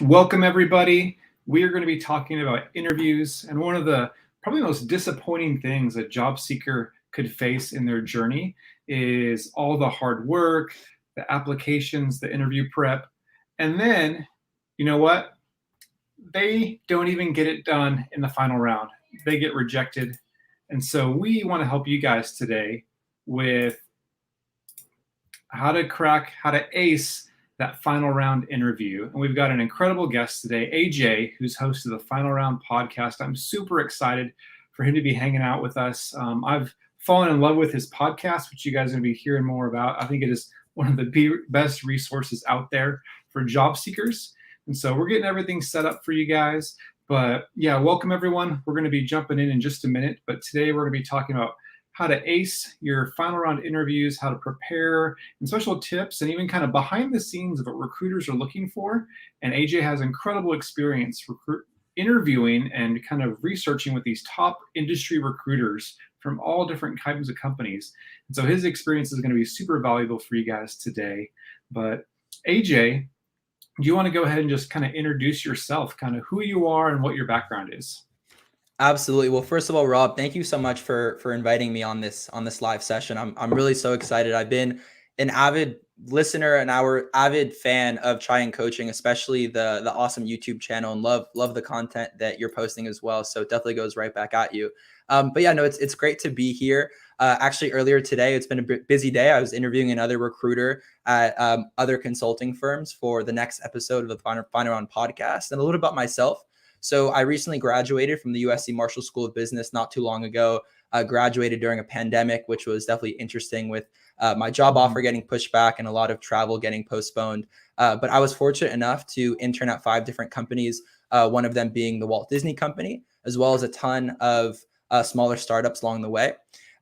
Welcome, everybody. We are going to be talking about interviews and one of the probably most disappointing things a job seeker could face in their journey is all the hard work, the applications, the interview prep. And then, you know what? They don't even get it done in the final round. They get rejected. And so we want to help you guys today with how to ace that final round interview. And we've got an incredible guest today, AJ, who's host of the Final Round podcast. I'm super excited for him to be hanging out with us. I've fallen in love with his podcast, which you guys are going to be hearing more about. I think it is one of the best resources out there for job seekers. And so we're getting everything set up for you guys. But yeah, welcome everyone. We're going to be jumping in just a minute. But today we're going to be talking about how to ace your final round interviews, how to prepare, and special tips, and even kind of behind the scenes of what recruiters are looking for. And AJ has incredible experience interviewing and kind of researching with these top industry recruiters from all different kinds of companies. And so his experience is going to be super valuable for you guys today. But AJ, do you want to go ahead and just kind of introduce yourself, kind of who you are and what your background is? Absolutely. Well, first of all, Rob, thank you so much for inviting me on this live session. I'm really so excited. I've been an avid listener and our avid fan of Chai and Coaching, especially the awesome YouTube channel, and love the content that you're posting as well. So it definitely goes right back at you. But yeah, no, it's great to be here. Actually, earlier today, it's been a busy day. I was interviewing another recruiter at other consulting firms for the next episode of the Final Round podcast, and a little about myself. So I recently graduated from the USC Marshall School of Business not too long ago. Graduated during a pandemic, which was definitely interesting with my job offer getting pushed back and a lot of travel getting postponed. But I was fortunate enough to intern at 5 different companies, one of them being the Walt Disney Company, as well as a ton of smaller startups along the way.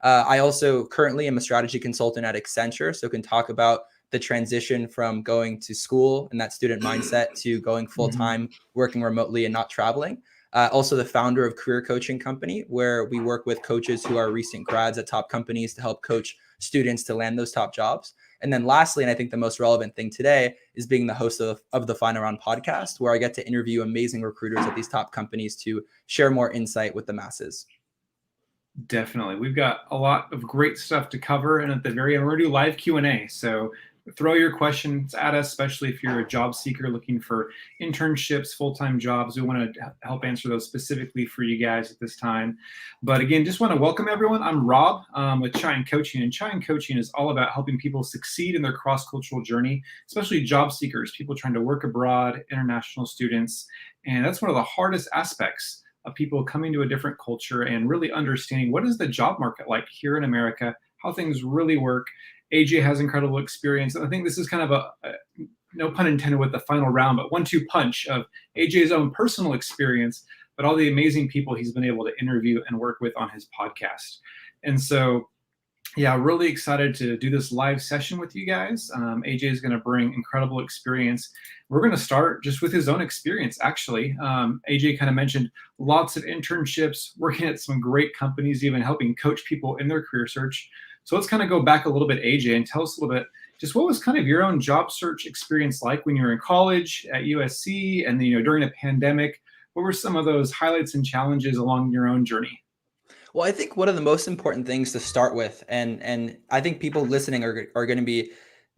I also currently am a strategy consultant at Accenture, so can talk about the transition from going to school and that student mindset to going full-time, working remotely and not traveling. Also the founder of Career Coaching Company, where we work with coaches who are recent grads at top companies to help coach students to land those top jobs. And then lastly, and I think the most relevant thing today, is being the host of the Final Round podcast, where I get to interview amazing recruiters at these top companies to share more insight with the masses. Definitely. We've got a lot of great stuff to cover. And at the very end, we're going to do live Q&A. So throw your questions at us, especially if you're a job seeker looking for internships, full-time jobs. We want to help answer those specifically for you guys at this time. But again, just want to welcome everyone. I'm Rob with Chai and Coaching. And Chai and Coaching is all about helping people succeed in their cross-cultural journey, especially job seekers, people trying to work abroad, international students. And that's one of the hardest aspects of people coming to a different culture and really understanding what is the job market like here in America, how things really work. AJ has incredible experience. And I think this is kind of a no pun intended with the final round, but 1-2 punch of AJ's own personal experience, but all the amazing people he's been able to interview and work with on his podcast. And so, yeah, really excited to do this live session with you guys. AJ is going to bring incredible experience. We're going to start just with his own experience, actually. AJ kind of mentioned lots of internships, working at some great companies, even helping coach people in their career search. So let's kind of go back a little bit, AJ, and tell us a little bit just what was kind of your own job search experience like when you were in college at USC and then, during a pandemic. What were some of those highlights and challenges along your own journey? Well, I think one of the most important things to start with, and I think people listening are going to be,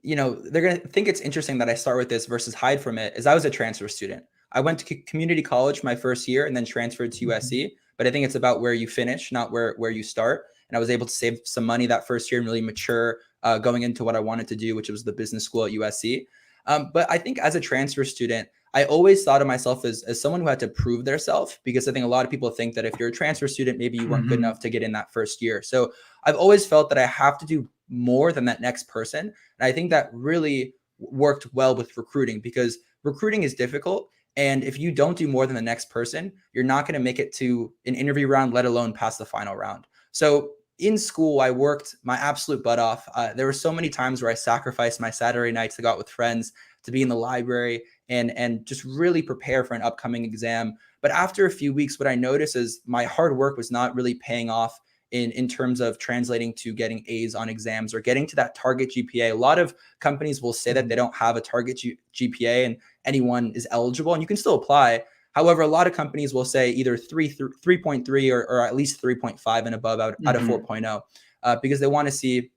they're going to think it's interesting that I start with this versus hide from it, is I was a transfer student. I went to community college my first year and then transferred to USC, but I think it's about where you finish, not where you start. And I was able to save some money that first year and really mature going into what I wanted to do, which was the business school at USC. But I think as a transfer student, I always thought of myself as someone who had to prove theirself, because I think a lot of people think that if you're a transfer student, maybe you weren't good enough to get in that first year. So I've always felt that I have to do more than that next person. And I think that really worked well with recruiting, because recruiting is difficult. And if you don't do more than the next person, you're not going to make it to an interview round, let alone past the final round. So in school, I worked my absolute butt off. There were so many times where I sacrificed my Saturday nights to go out with friends, to be in the library and just really prepare for an upcoming exam. But after a few weeks, what I noticed is my hard work was not really paying off in terms of translating to getting A's on exams or getting to that target GPA. A lot of companies will say that they don't have a target GPA and anyone is eligible, and you can still apply. However, a lot of companies will say either 3.3 or at least 3.5 and above out of 4.0 because they want to see,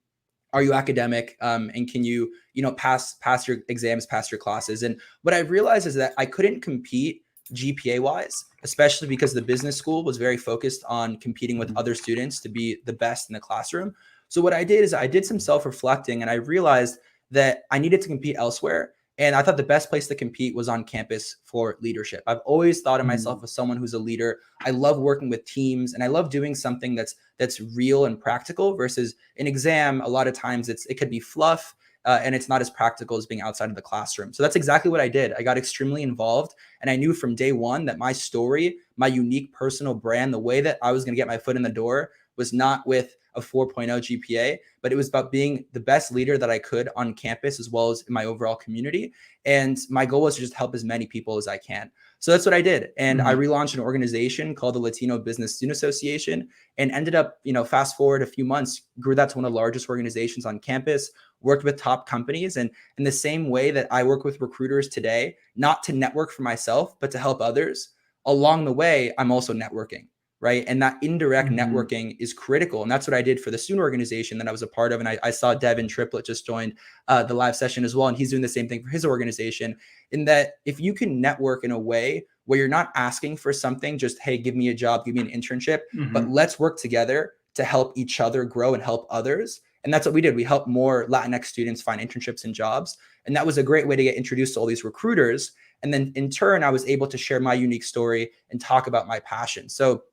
are you academic, and can you pass your exams, pass your classes. And what I realized is that I couldn't compete GPA wise, especially because the business school was very focused on competing with other students to be the best in the classroom. So what I did is I did some self-reflecting, and I realized that I needed to compete elsewhere. And I thought the best place to compete was on campus for leadership. I've always thought of myself as someone who's a leader. I love working with teams, and I love doing something that's real and practical versus an exam. A lot of times it could be fluff, and it's not as practical as being outside of the classroom. So that's exactly what I did. I got extremely involved, and I knew from day one that my story, my unique personal brand, the way that I was going to get my foot in the door was not with a 4.0 GPA, but it was about being the best leader that I could on campus as well as in my overall community. And my goal was to just help as many people as I can. So that's what I did. And I relaunched an organization called the Latino Business Student Association, and ended up, fast forward a few months, grew that to one of the largest organizations on campus, worked with top companies. And in the same way that I work with recruiters today, not to network for myself, but to help others, along the way, I'm also networking. Right. And that indirect networking is critical. And that's what I did for the student organization that I was a part of. And I saw Devin Triplett just joined the live session as well. And he's doing the same thing for his organization, in that if you can network in a way where you're not asking for something, just, hey, give me a job, give me an internship, but let's work together to help each other grow and help others. And that's what we did. We helped more Latinx students find internships and jobs. And that was a great way to get introduced to all these recruiters. And then in turn, I was able to share my unique story and talk about my passion. So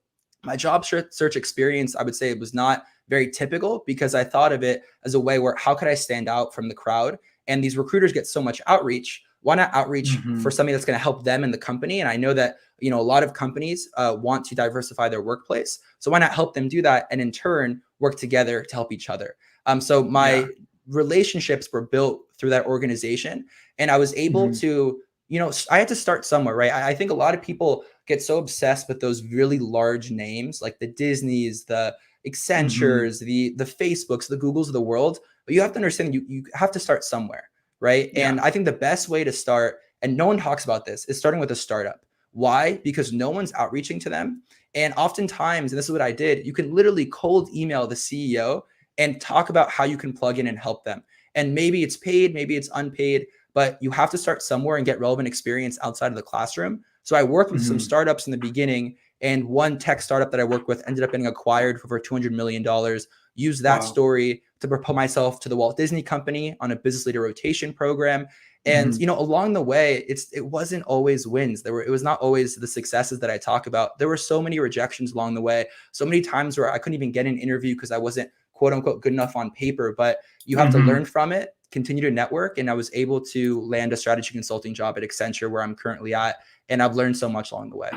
my job search experience, I would say it was not very typical, because I thought of it as a way where, how could I stand out from the crowd? And these recruiters get so much outreach. Why not outreach for something that's going to help them in the company? And I know that, a lot of companies want to diversify their workplace. So why not help them do that? And in turn, work together to help each other. So my relationships were built through that organization, and I was able to, I had to start somewhere, right? I think a lot of people get so obsessed with those really large names like the Disneys, the Accentures, the Facebooks, the Googles of the world. But you have to understand you have to start somewhere, right? Yeah. And I think the best way to start, and no one talks about this, is starting with a startup. Why? Because no one's outreaching to them. And oftentimes, and this is what I did, you can literally cold email the CEO and talk about how you can plug in and help them. And maybe it's paid, maybe it's unpaid, but you have to start somewhere and get relevant experience outside of the classroom. So I worked with some startups in the beginning, and one tech startup that I worked with ended up getting acquired for over $200 million. Used that story to propel myself to the Walt Disney Company on a business leader rotation program. And, along the way, it wasn't always wins. It was not always the successes that I talk about. There were so many rejections along the way. So many times where I couldn't even get an interview because I wasn't, quote unquote, good enough on paper, but you have to learn from it, continue to network. And I was able to land a strategy consulting job at Accenture, where I'm currently at. And I've learned so much along the way.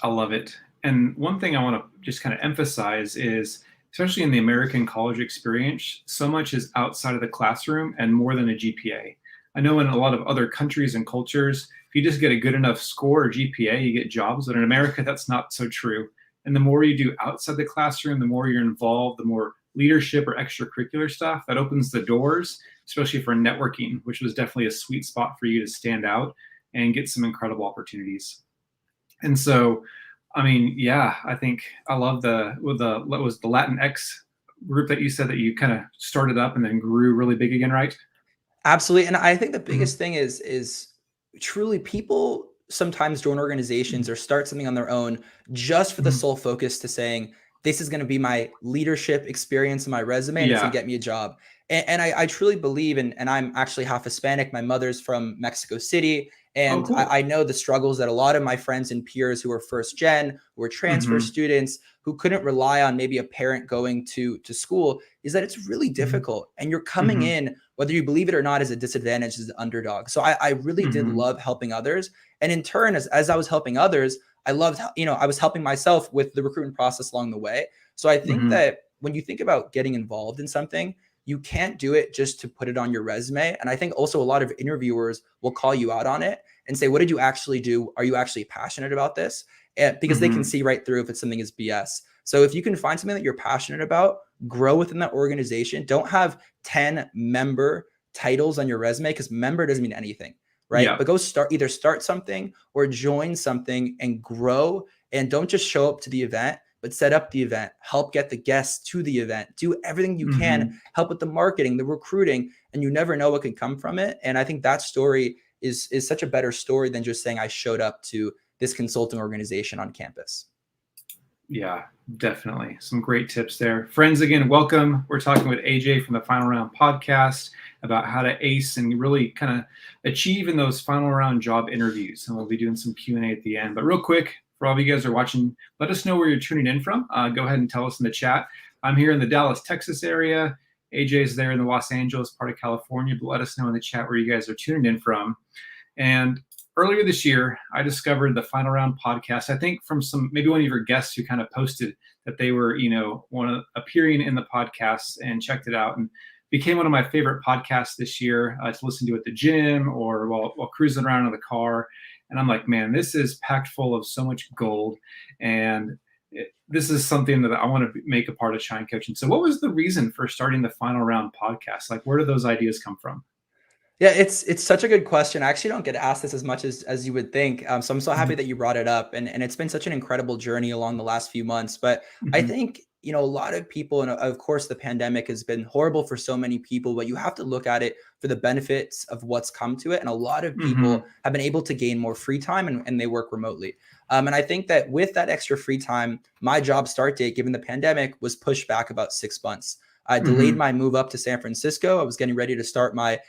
I love it. And one thing I want to just kind of emphasize is, especially in the American college experience, so much is outside of the classroom and more than a GPA. I know in a lot of other countries and cultures, if you just get a good enough score or GPA, you get jobs. But in America, that's not so true. And the more you do outside the classroom, the more you're involved, the more leadership or extracurricular stuff, that opens the doors, especially for networking, which was definitely a sweet spot for you to stand out and get some incredible opportunities. And so, I mean, yeah, I think I love what was the Latinx group that you said that you kind of started up and then grew really big again, right? Absolutely. And I think the biggest thing is truly, people sometimes join organizations or start something on their own just for the sole focus to saying, this is going to be my leadership experience in my resume, and it's going to get me a job. And I truly believe, and I'm actually half Hispanic. My mother's from Mexico City. And cool. I know the struggles that a lot of my friends and peers who are first gen, who are transfer students, who couldn't rely on maybe a parent going to school, is that it's really difficult. And you're coming in, whether you believe it or not, as a disadvantage, as an underdog. So I really did love helping others. And in turn, as I was helping others, I loved, I was helping myself with the recruitment process along the way. So I think that when you think about getting involved in something, you can't do it just to put it on your resume. And I think also a lot of interviewers will call you out on it and say, what did you actually do? Are you actually passionate about this? Because they can see right through if it's something is BS. So if you can find something that you're passionate about, grow within that organization. Don't have 10 member titles on your resume, because member doesn't mean anything, right? Yeah. But go either start something or join something and grow. And don't just show up to the event, but set up the event, help get the guests to the event, do everything you can, help with the marketing, the recruiting, and you never know what can come from it. And I think that story is such a better story than just saying I showed up to this consulting organization on campus. Yeah, definitely. Some great tips there. Friends, again, welcome. We're talking with AJ from the Final Round podcast about how to ace and really kind of achieve in those final round job interviews. And we'll be doing some Q&A at the end. But real quick, for all of you guys who are watching, let us know where you're tuning in from. Go ahead and tell us in the chat. I'm here in the Dallas, Texas area. AJ's there in the Los Angeles part of California. But let us know in the chat where you guys are tuning in from. And earlier this year, I discovered the Final Round podcast. I think from maybe one of your guests who kind of posted that they were, appearing in the podcast and checked it out, and became one of my favorite podcasts this year to listen to at the gym or while cruising around in the car. And I'm like, man, this is packed full of so much gold. And this is something that I want to make a part of Shine Coaching. So what was the reason for starting the Final Round podcast? Like, where did those ideas come from? Yeah, it's such a good question. I actually don't get asked this as much as you would think. So I'm so happy that you brought it up, and it's been such an incredible journey along the last few months. But I think, a lot of people, and of course the pandemic has been horrible for so many people, but you have to look at it for the benefits of what's come to it. And a lot of people have been able to gain more free time, and they work remotely. And I think that with that extra free time, my job start date, given the pandemic, was pushed back about 6 months. I delayed my move up to San Francisco. I was getting ready to start my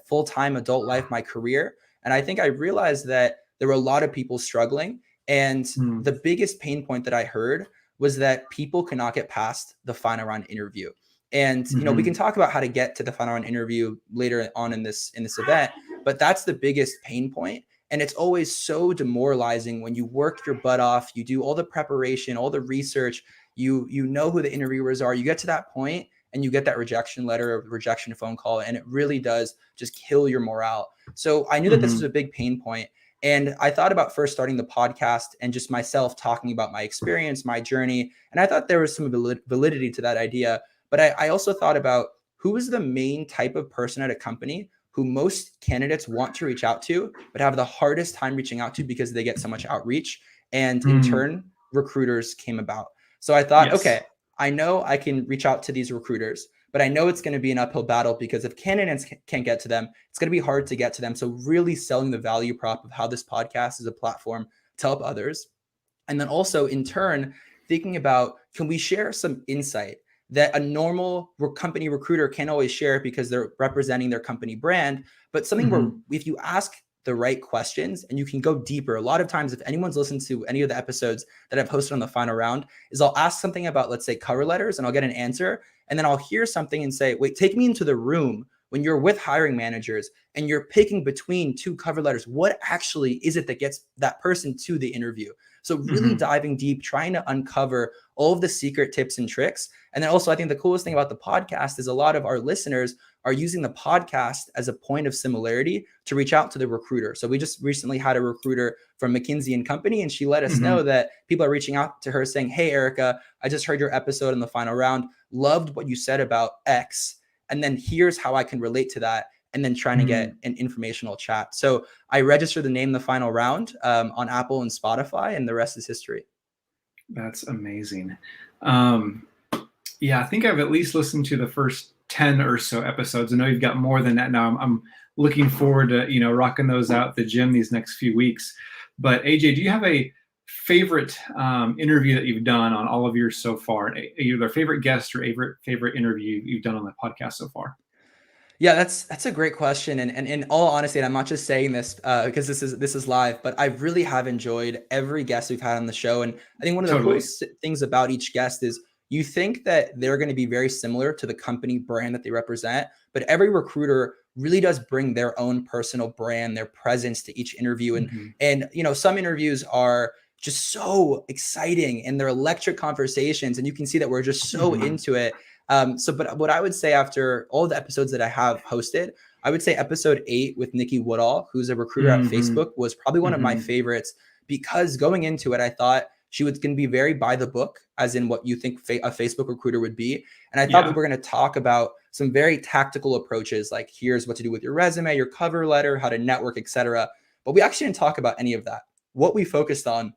full-time adult life, my career. And I think I realized that there were a lot of people struggling. And the biggest pain point that I heard was that people cannot get past the final round interview. And, we can talk about how to get to the final round interview later on in this event, but that's the biggest pain point. And it's always so demoralizing when you work your butt off, you do all the preparation, all the research, you know who the interviewers are, you get to that point and you get that rejection letter or rejection phone call, and it really does just kill your morale. So I knew that this was a big pain point. And I thought about first starting the podcast and just myself talking about my experience, my journey. And I thought there was some validity to that idea. But I also thought about who is the main type of person at a company who most candidates want to reach out to, but have the hardest time reaching out to because they get so much outreach. And in turn, recruiters came about. So I thought, okay, I know I can reach out to these recruiters, but I know it's going to be an uphill battle because if candidates can't get to them, it's going to be hard to get to them. So really selling the value prop of how this podcast is a platform to help others. And then also in turn, thinking about, can we share some insight that a normal company recruiter can't always share because they're representing their company brand, but something where if you ask the right questions and you can go deeper. A lot of times, if anyone's listened to any of the episodes that I've hosted on the final round, is I'll ask something about, let's say, cover letters, and I'll get an answer. And then I'll hear something and say, wait, take me into the room when you're with hiring managers and you're picking between two cover letters. What actually is it that gets that person to the interview? So really diving deep, trying to uncover all of the secret tips and tricks. And then also, I think the coolest thing about the podcast is a lot of our listeners are using the podcast as a point of similarity to reach out to the recruiter. So we just recently had a recruiter from McKinsey and Company, and she let us know that people are reaching out to her saying, hey, Erica, I just heard your episode in the final round. Loved what you said about X. And then here's how I can relate to that. And then trying to get an informational chat. So I registered the name the final round on Apple and Spotify, and the rest is history. That's amazing. Yeah, I think I've at least listened to the first 10 or so episodes. I know you've got more than that now. I'm looking forward to, rocking those out at the gym these next few weeks. But AJ, do you have a favorite interview that you've done on all of yours so far? Either favorite guest or favorite interview you've done on the podcast so far? Yeah, that's a great question. And in all honesty, and I'm not just saying this because this is live, but I really have enjoyed every guest we've had on the show. And I think one of the coolest things about each guest is you think that they're going to be very similar to the company brand that they represent, but every recruiter really does bring their own personal brand, their presence to each interview. And some interviews are just so exciting and they're electric conversations, and you can see that we're just so into it. But what I would say after all the episodes that I have hosted, I would say episode 8 with Nikki Woodall, who's a recruiter at Facebook, was probably one of my favorites, because going into it, I thought She was going to be very by the book, as in what you think a Facebook recruiter would be. And I thought Yeah. we were going to talk about some very tactical approaches, like here's what to do with your resume, your cover letter, how to network, etc. But we actually didn't talk about any of that. What we focused on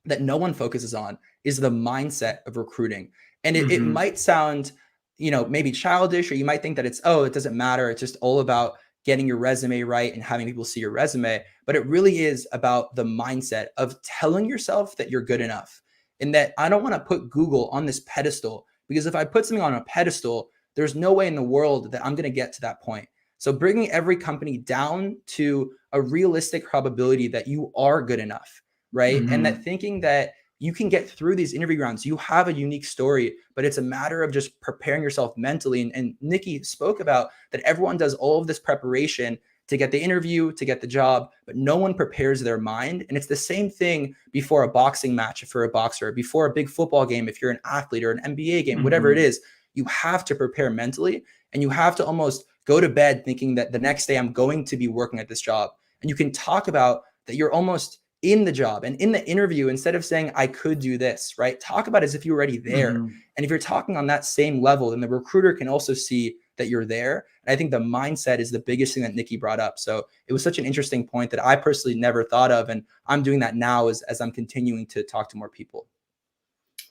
that no one focuses on is the mindset of recruiting. And it might sound, maybe childish, or you might think that it doesn't matter. It's just all about getting your resume right and having people see your resume. But it really is about the mindset of telling yourself that you're good enough, and that I don't want to put Google on this pedestal, because if I put something on a pedestal, there's no way in the world that I'm going to get to that point. So bringing every company down to a realistic probability that you are good enough, right? And that thinking that you can get through these interview rounds, you have a unique story, but it's a matter of just preparing yourself mentally. And Nikki spoke about that everyone does all of this preparation to get the interview, to get the job, but no one prepares their mind. And it's the same thing before a boxing match for a boxer, before a big football game, if you're an athlete, or an NBA game, whatever it is, you have to prepare mentally, and you have to almost go to bed thinking that the next day I'm going to be working at this job. And you can talk about that you're almost in the job, and in the interview, instead of saying I could do this, right? Talk about it as if you're already there. And if you're talking on that same level, then the recruiter can also see that you're there. And I think the mindset is the biggest thing that Nikki brought up. So it was such an interesting point that I personally never thought of. And I'm doing that now as I'm continuing to talk to more people.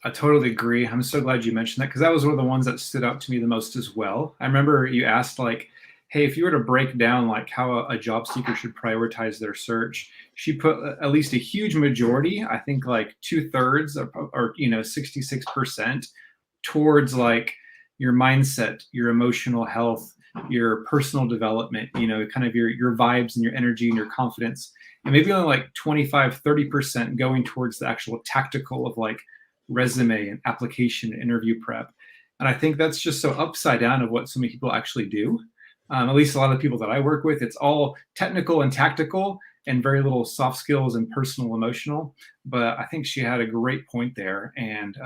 I totally agree. I'm so glad you mentioned that, because that was one of the ones that stood out to me the most as well. I remember you asked, like, hey, if you were to break down like how a job seeker should prioritize their search, she put at least a huge majority, I think like 2/3 or 66% towards like your mindset, your emotional health, your personal development, kind of your vibes and your energy and your confidence. And maybe only like 25-30% going towards the actual tactical of like resume and application and interview prep. And I think that's just so upside down of what so many people actually do. At least a lot of the people that I work with, it's all technical and tactical and very little soft skills and personal emotional. But I think she had a great point there. And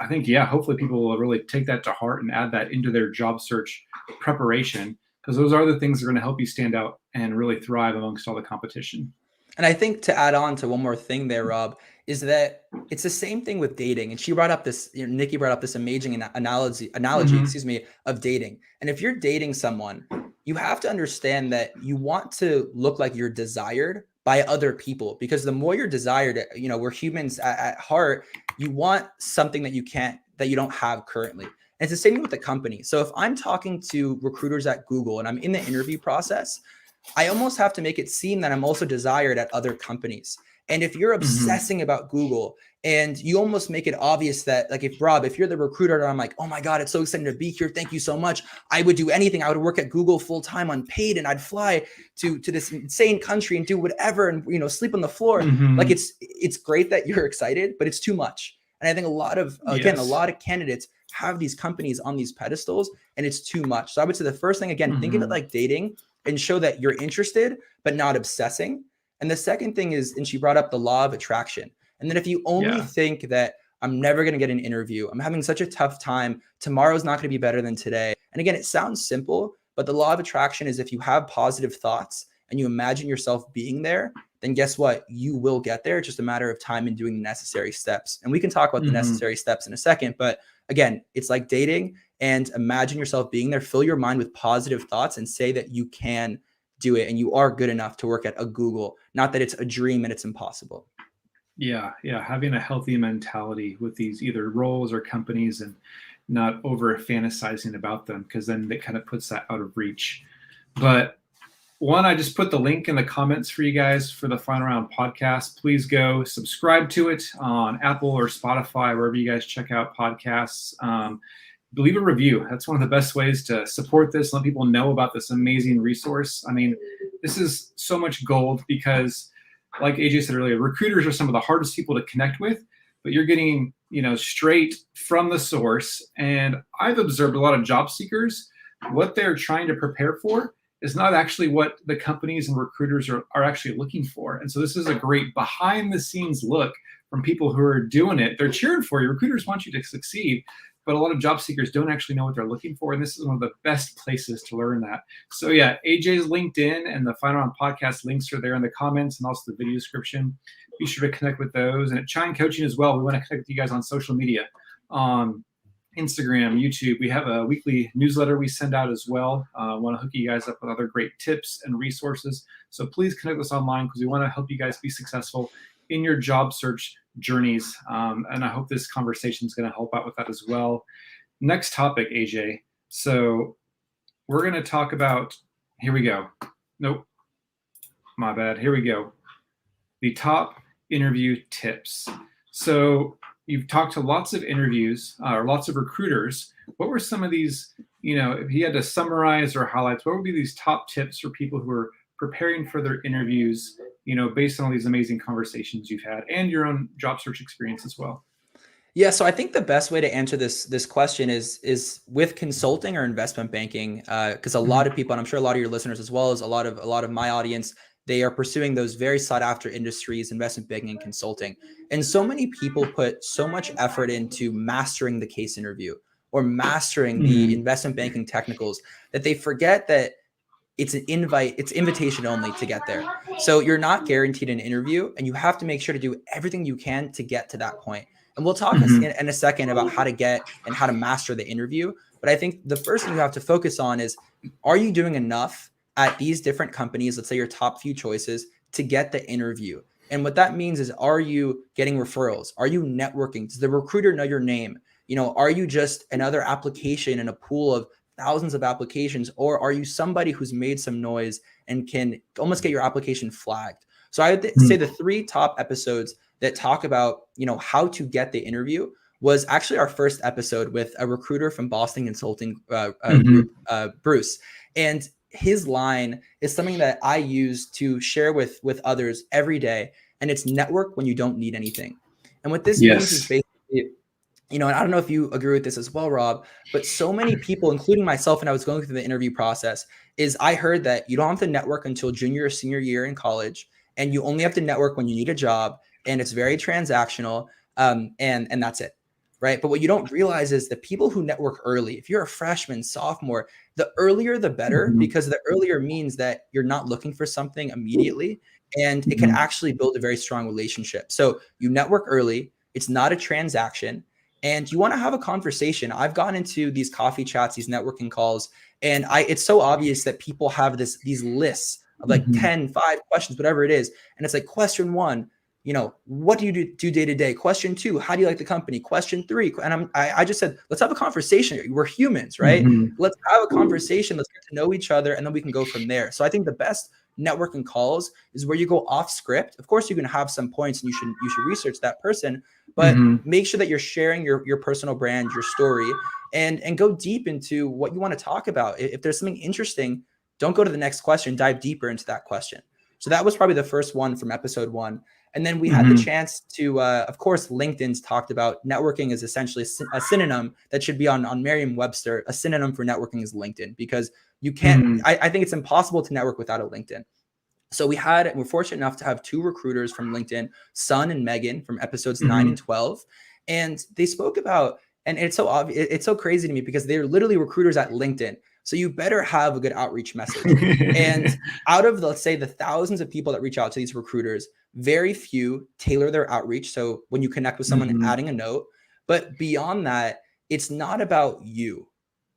I think, hopefully people will really take that to heart and add that into their job search preparation, because those are the things that are going to help you stand out and really thrive amongst all the competition. And I think to add on to one more thing there, Rob, is that it's the same thing with dating. And she brought up this, Nikki brought up this amazing analogy, of dating. And if you're dating someone, you have to understand that you want to look like you're desired by other people, because the more you're desired, we're humans at heart, you want something that you don't have currently. And it's the same thing with the company. So if I'm talking to recruiters at Google and I'm in the interview process, I almost have to make it seem that I'm also desired at other companies. And if you're obsessing about Google, and you almost make it obvious that, like, if you're the recruiter and I'm like, oh my God, it's so exciting to be here, thank you so much, I would do anything. I would work at Google full-time unpaid, and I'd fly to this insane country and do whatever, and sleep on the floor. Like, it's great that you're excited, but it's too much. And I think a lot of candidates have these companies on these pedestals, and it's too much. So I would say the first thing, again, think of it like dating, and show that you're interested, but not obsessing. And the second thing is, and she brought up the law of attraction. And then if you only think that I'm never going to get an interview, I'm having such a tough time, tomorrow's not going to be better than today. And again, it sounds simple, but the law of attraction is, if you have positive thoughts and you imagine yourself being there, then guess what? You will get there. It's just a matter of time and doing the necessary steps. And we can talk about the necessary steps in a second. But again, it's like dating, and imagine yourself being there. Fill your mind with positive thoughts and say that you can do it and you are good enough to work at a Google. Not that it's a dream and it's impossible. Yeah. Having a healthy mentality with these either roles or companies, and not over fantasizing about them, because then it kind of puts that out of reach. But I just put the link in the comments for you guys for the Final Round podcast. Please go subscribe to it on Apple or Spotify, wherever you guys check out podcasts. Leave a review. That's one of the best ways to support this, let people know about this amazing resource. I mean, this is so much gold, because like AJ said earlier, recruiters are some of the hardest people to connect with, but you're getting, straight from the source. And I've observed a lot of job seekers, what they're trying to prepare for is not actually what the companies and recruiters are actually looking for. And so this is a great behind the scenes look from people who are doing it. They're cheering for you. Recruiters want you to succeed. but a lot of job seekers don't actually know what they're looking for. And this is one of the best places to learn that. So yeah, AJ's LinkedIn and the Final Round podcast links are there in the comments and also the video description. Be sure to connect with those. And at Chine Coaching as well, we want to connect with you guys on social media. Instagram, YouTube. We have a weekly newsletter we send out as well. Want to hook you guys up with other great tips and resources. So please connect with us online because we want to help you guys be successful in your job search journeys. And I hope this conversation is going to help out with that as well. Next topic, AJ. So we're going to talk about, here we go. Nope, my bad. Here we go. The top interview tips. So you've talked to lots of interviews or lots of recruiters. What were some of these, if you had to summarize or highlights, what would be these top tips for people who are preparing for their interviews, based on all these amazing conversations you've had and your own job search experience as well? Yeah, so I think the best way to answer this question is with consulting or investment banking, because a lot of people, and I'm sure a lot of your listeners as well as a lot of my audience, they are pursuing those very sought after industries, investment banking and consulting. And so many people put so much effort into mastering the case interview or mastering the investment banking technicals that they forget that it's invitation only to get there. So you're not guaranteed an interview and you have to make sure to do everything you can to get to that point. And we'll talk in a second about how to get and how to master the interview. But I think the first thing you have to focus on is, are you doing enough at these different companies, let's say your top few choices, to get the interview? And what that means is, are you getting referrals? Are you networking? Does the recruiter know your name? Are you just another application in a pool of thousands of applications, or are you somebody who's made some noise and can almost get your application flagged? So I would say the 3 top episodes that talk about, how to get the interview was actually our first episode with a recruiter from Boston Consulting Group, Bruce. And his line is something that I use to share with others every day. And it's network when you don't need anything. And what this means is basically, and I don't know if you agree with this as well, Rob, but so many people, including myself, when I was going through the interview process, is I heard that you don't have to network until junior or senior year in college, and you only have to network when you need a job, and it's very transactional, and that's it, right? But what you don't realize is the people who network early, if you're a freshman, sophomore, the earlier the better, because the earlier means that you're not looking for something immediately, and it can actually build a very strong relationship. So you network early, it's not a transaction, and you want to have a conversation. I've gone into these coffee chats, these networking calls, and it's so obvious that people have these lists of like 10, 5 questions, whatever it is. And it's like, question 1, what do you do day to day? Question 2, how do you like the company? Question 3. And I just said, let's have a conversation. We're humans, right? Let's have a conversation. Let's get to know each other. And then we can go from there. So I think the best networking calls is where you go off script. Of course, you can have some points and you should research that person, but make sure that you're sharing your personal brand, your story, and go deep into what you want to talk about. If there's something interesting, don't go to the next question, dive deeper into that question. So that was probably the first one from episode 1. And then we had the chance to, of course, LinkedIn's talked about networking is essentially a synonym that should be on Merriam-Webster. A synonym for networking is LinkedIn, because you can't, I think it's impossible to network without a LinkedIn. So we're fortunate enough to have 2 recruiters from LinkedIn, Sun and Megan, from episodes 9 and 12. And they spoke about, and it's so obvious, it's so crazy to me because they're literally recruiters at LinkedIn. So you better have a good outreach message. And out of, let's say, the thousands of people that reach out to these recruiters, very few tailor their outreach. So when you connect with someone, adding a note, but beyond that, it's not about you.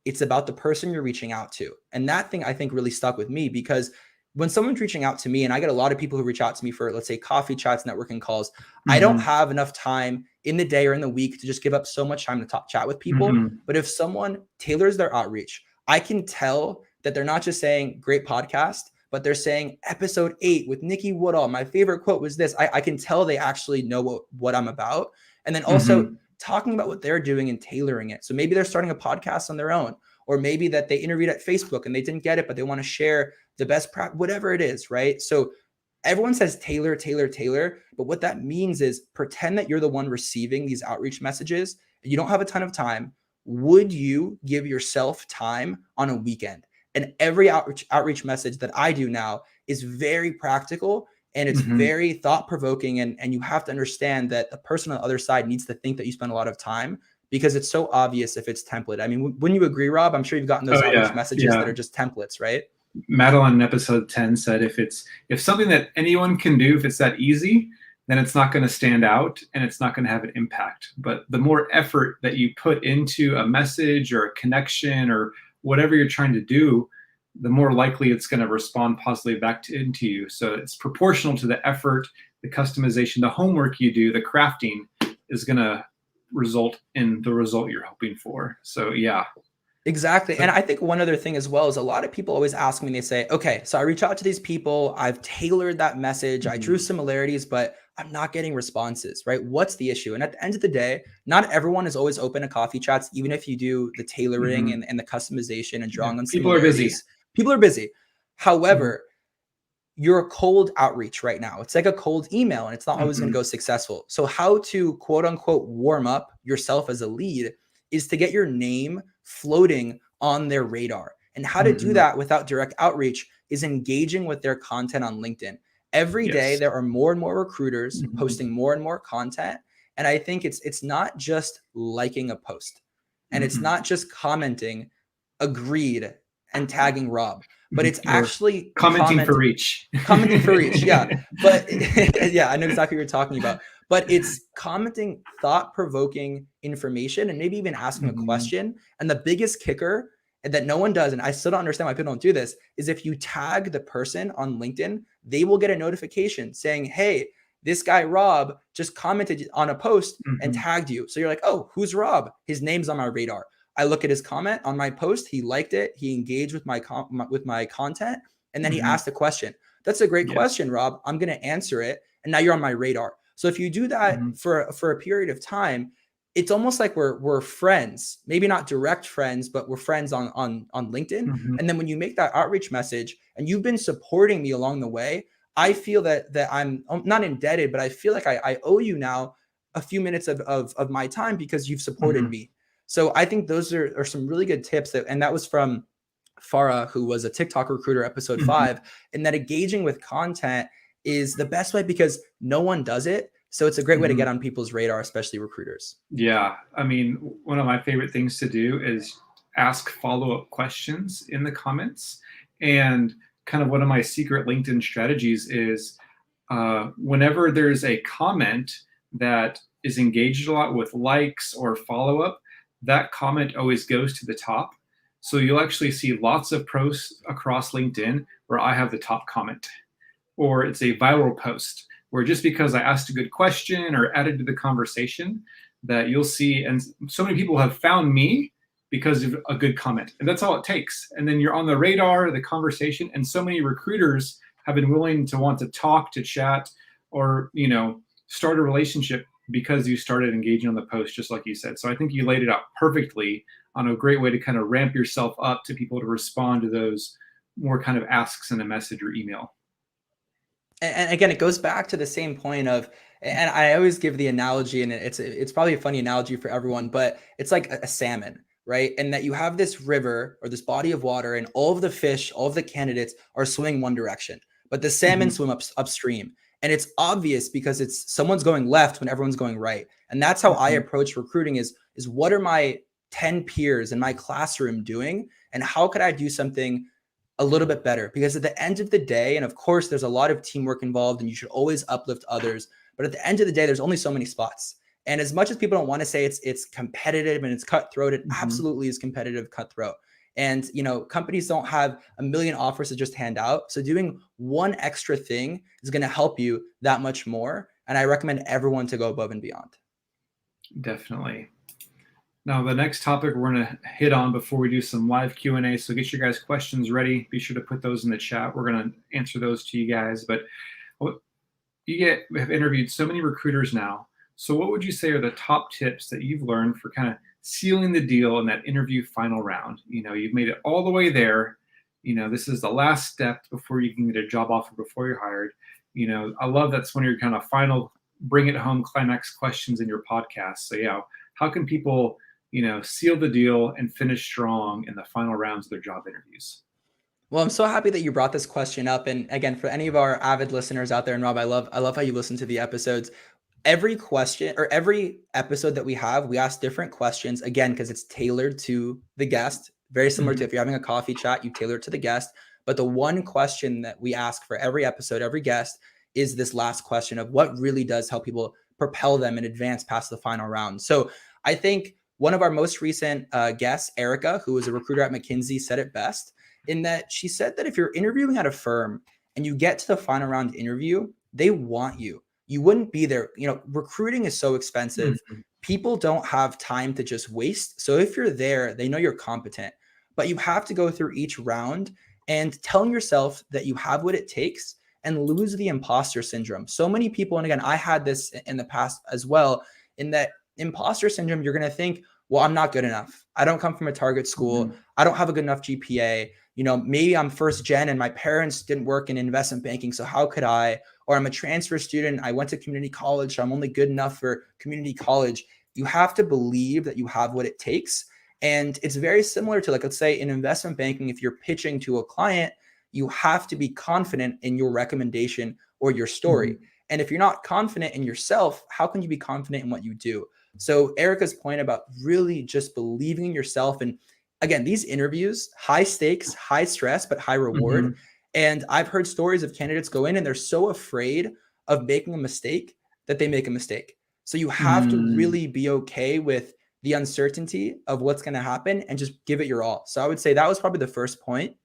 It's about the person you're reaching out to. And that thing I think really stuck with me, because when someone's reaching out to me, and I get a lot of people who reach out to me for, let's say, coffee chats, networking calls, I don't have enough time in the day or in the week to just give up so much time to chat with people. But if someone tailors their outreach, I can tell that they're not just saying great podcast, but they're saying episode 8 with Nikki Woodall. My favorite quote was this. I can tell they actually know what I'm about. And then also talking about what they're doing and tailoring it. So maybe they're starting a podcast on their own, or maybe that they interviewed at Facebook and they didn't get it, but they want to share the best practice, whatever it is, right? So everyone says tailor, tailor, tailor. But what that means is pretend that you're the one receiving these outreach messages. You don't have a ton of time. Would you give yourself time on a weekend? And every outreach message that I do now is very practical, and it's very thought-provoking. And you have to understand that the person on the other side needs to think that you spend a lot of time because it's so obvious if it's template. I mean, wouldn't you agree, Rob? I'm sure you've gotten those Oh outreach yeah, messages that yeah. are just templates, right? Madeline in episode 10 said if something that anyone can do, if it's that easy, then it's not going to stand out and it's not going to have an impact. But the more effort that you put into a message or a connection or whatever you're trying to do, the more likely it's going to respond positively back into you. So it's proportional to the effort, the customization, the homework you do, the crafting is going to result in the result you're hoping for. So yeah. Exactly. And I think one other thing as well is a lot of people always ask me, they say, okay, so I reach out to these people, I've tailored that message, I drew similarities, but I'm not getting responses, right? What's the issue? And at the end of the day, not everyone is always open to coffee chats, even if you do the tailoring and the customization and Yeah. drawing on People are busy. similarities. People are busy. However, you're a cold outreach right now. It's like a cold email and it's not always going to go successful. So how to quote unquote warm up yourself as a lead is to get your name floating on their radar. And how to do that without direct outreach is engaging with their content on LinkedIn. Every day there are more and more recruiters posting more and more content. And I think it's not just liking a post and it's not just commenting agreed and tagging Rob, but it's actually commenting for reach. Commenting for reach, yeah. But yeah, I know exactly what you're talking about. But it's commenting thought-provoking information and maybe even asking a question. And the biggest kicker that no one does, and I still don't understand why people don't do this, is if you tag the person on LinkedIn, they will get a notification saying, hey, this guy Rob just commented on a post and tagged you. So you're like, oh, who's Rob? His name's on my radar. I look at his comment on my post. He liked it. He engaged with my content. And then he asked a question. That's a great question, Rob. I'm going to answer it. And now you're on my radar. So if you do that for a period of time, it's almost like we're friends, maybe not direct friends, but we're friends on LinkedIn. And then when you make that outreach message and you've been supporting me along the way, I feel that I'm not indebted, but I feel like I owe you now a few minutes of my time because you've supported me. So I think those are some really good tips and that was from Farah, who was a TikTok recruiter, episode 5, and that engaging with content is the best way because no one does it. So it's a great way to get on people's radar, especially recruiters. Yeah. I mean, one of my favorite things to do is ask follow-up questions in the comments. And kind of one of my secret LinkedIn strategies is whenever there's a comment that is engaged a lot with likes or follow-up, that comment always goes to the top. So you'll actually see lots of posts across LinkedIn where I have the top comment, or it's a viral post where just because I asked a good question or added to the conversation that you'll see, and so many people have found me because of a good comment, and that's all it takes. And then you're on the radar, the conversation, and so many recruiters have been willing to want to talk, to chat, or start a relationship because you started engaging on the post, just like you said. So I think you laid it out perfectly on a great way to kind of ramp yourself up to people to respond to those more kind of asks in a message or email. And again, it goes back to the same point of, and I always give the analogy, and it's probably a funny analogy for everyone, but it's like a salmon, right? And that you have this river or this body of water, and all of the fish, all of the candidates are swimming one direction, but the salmon swim upstream. And it's obvious because it's someone's going left when everyone's going right. And that's how I approach recruiting is what are my 10 peers in my classroom doing? And how could I do something a little bit better? Because at the end of the day, and of course, there's a lot of teamwork involved and you should always uplift others. But at the end of the day, there's only so many spots. And as much as people don't want to say it's competitive and it's cutthroat, it absolutely is competitive, cutthroat. And, companies don't have a million offers to just hand out. So doing one extra thing is going to help you that much more. And I recommend everyone to go above and beyond. Definitely. Now, the next topic we're going to hit on before we do some live Q&A, so get your guys' questions ready. Be sure to put those in the chat. We're going to answer those to you guys. But we have interviewed so many recruiters now. So what would you say are the top tips that you've learned for kind of sealing the deal in that interview final round? You've made it all the way there. This is the last step before you can get a job offer, before you're hired. I love that's one of your kind of final bring it home climax questions in your podcast. So how can people seal the deal and finish strong in the final rounds of their job interviews? Well, I'm so happy that you brought this question up. And again, for any of our avid listeners out there, and Rob, I love how you listen to the episodes. every question or every episode that we have, we ask different questions again, because it's tailored to the guest. Very similar to if you're having a coffee chat, you tailor it to the guest. But the one question that we ask for every episode, every guest, is this last question of what really does help people propel them and advance past the final round. So I think one of our most recent guests, Erica, who was a recruiter at McKinsey, said it best in that she said that if you're interviewing at a firm and you get to the final round interview, they want you. You wouldn't be there. Recruiting is so expensive. Mhm. People don't have time to just waste. So if you're there, they know you're competent, but you have to go through each round and telling yourself that you have what it takes and lose the imposter syndrome. So many people, and again, I had this in the past as well, in that imposter syndrome, you're going to think, well, I'm not good enough. I don't come from a target school. Mhm. I don't have a good enough GPA. Maybe I'm first gen and my parents didn't work in investment banking. So how could I? Or I'm a transfer student. I went to community college. So I'm only good enough for community college. You have to believe that you have what it takes. And it's very similar to, like, let's say in investment banking, if you're pitching to a client, you have to be confident in your recommendation or your story. Mhm. And if you're not confident in yourself, how can you be confident in what you do? So Erica's point about really just believing in yourself. And again, these interviews, high stakes, high stress, but high reward. Mhm. And I've heard stories of candidates go in and they're so afraid of making a mistake that they make a mistake. So you have to Mm. really be okay with the uncertainty of what's going to happen and just give it your all. So I would say that was probably the first point.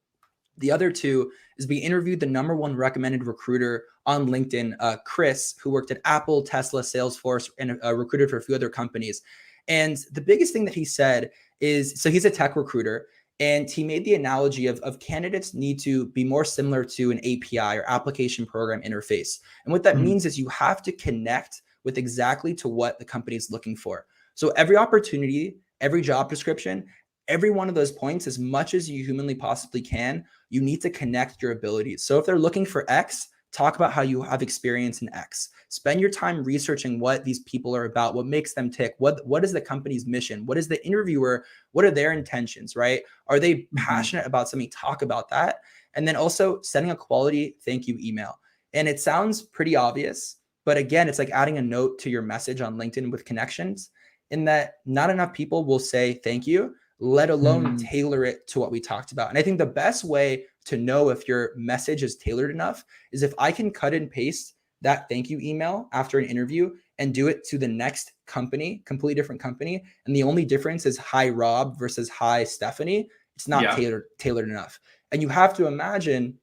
The other two is we interviewed the number one recommended recruiter on LinkedIn, Chris, who worked at Apple, Tesla, Salesforce, and recruited for a few other companies. And the biggest thing that he said is, so he's a tech recruiter, and he made the analogy of candidates need to be more similar to an API or application program interface. And what that Mhm. means is you have to connect with exactly to what the company is looking for. So every opportunity, every job description, every one of those points, as much as you humanly possibly can, you need to connect your abilities. So if they're looking for X, talk about how you have experience in X. Spend your time researching what these people are about, what makes them tick, what is the company's mission, what is the interviewer, what are their intentions, right? Are they Mhm. passionate about something? Talk about that. And then also sending a quality thank you email. And it sounds pretty obvious, but again, it's like adding a note to your message on LinkedIn with connections, in that not enough people will say thank you, let alone Mhm. tailor it to what we talked about. And I think the best way to know if your message is tailored enough is if I can cut and paste that thank you email after an interview and do it to the next company, completely different company. And the only difference is hi Rob versus hi Stephanie. It's not Yeah. tailored enough. And you have to imagine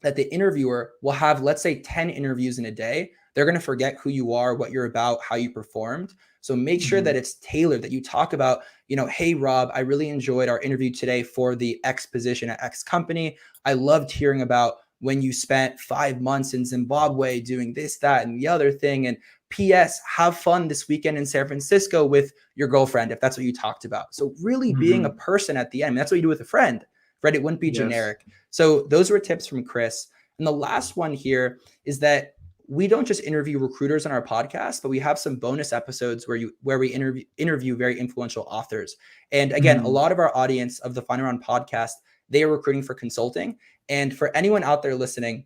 that the interviewer will have, let's say, 10 interviews in a day. They're going to forget who you are, what you're about, how you performed. So make sure Mhm. that it's tailored, that you talk about, hey, Rob, I really enjoyed our interview today for the X position at X company. I loved hearing about when you spent 5 months in Zimbabwe doing this, that, and the other thing. And P.S., have fun this weekend in San Francisco with your girlfriend, if that's what you talked about. So really being a Mhm. person at the end. I mean, that's what you do with a friend, right? It wouldn't be Yes. generic. So those were tips from Chris. And the last one here is that we don't just interview recruiters on our podcast, but we have some bonus episodes where we interview very influential authors. And again, a Mhm. lot of our audience of the Final Round podcast, they are recruiting for consulting. And for anyone out there listening,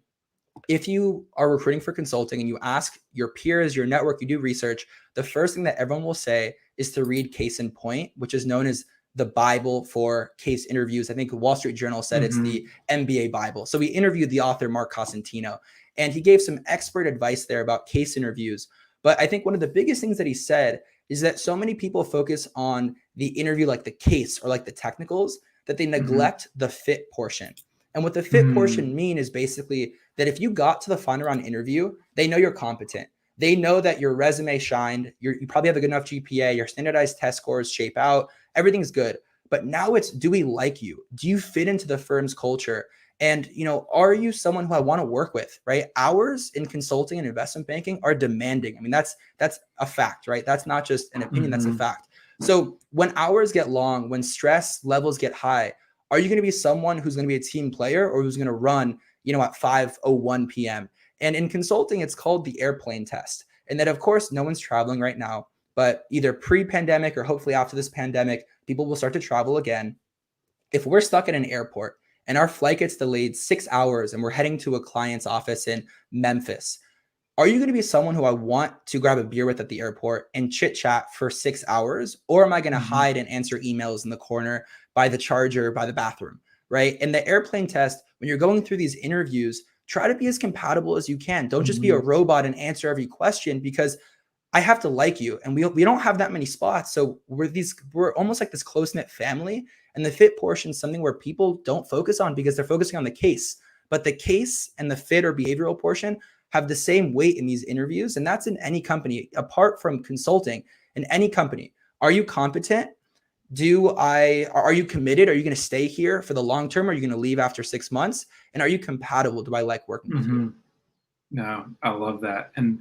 if you are recruiting for consulting and you ask your peers, your network, you do research, the first thing that everyone will say is to read Case in Point, which is known as the Bible for case interviews. I think Wall Street Journal said it's the Mhm. MBA Bible. So we interviewed the author, Mark Cosentino, and he gave some expert advice there about case interviews. But I think one of the biggest things that he said is that so many people focus on the interview, like the case or like the technicals, that they Mhm. neglect the fit portion. And what the fit Mhm. portion mean is basically that if you got to the final round interview, they know you're competent. They know that your resume shined. You probably have a good enough GPA. Your standardized test scores shape out. Everything's good. But now it's, do we like you? Do you fit into the firm's culture? And are you someone who I want to work with? Right? Hours in consulting and investment banking are demanding. I mean, that's a fact, right? That's not just an opinion. That's a Mhm. fact. So when hours get long, when stress levels get high, are you going to be someone who's going to be a team player or who's going to run at 5:01 p.m.? And in consulting, it's called the airplane test. And that, of course, no one's traveling right now, but either pre-pandemic or hopefully after this pandemic, people will start to travel again. If we're stuck at an airport and our flight gets delayed 6 hours and we're heading to a client's office in Memphis, are you going to be someone who I want to grab a beer with at the airport and chit chat for 6 hours? Or am I going to Mhm. hide and answer emails in the corner by the charger, by the bathroom? Right. And the airplane test, when you're going through these interviews, try to be as compatible as you can. Don't just be a Mhm. robot and answer every question, because I have to like you, and we don't have that many spots. So we're almost like this close-knit family. And the fit portion is something where people don't focus on because they're focusing on the case. But the case and the fit or behavioral portion have the same weight in these interviews. And that's in any company, apart from consulting, in any company. Are you competent? Are you committed? Are you going to stay here for the long term? Are you going to leave after 6 months? And are you compatible? Do I like working with you? Mhm. No, I love that. And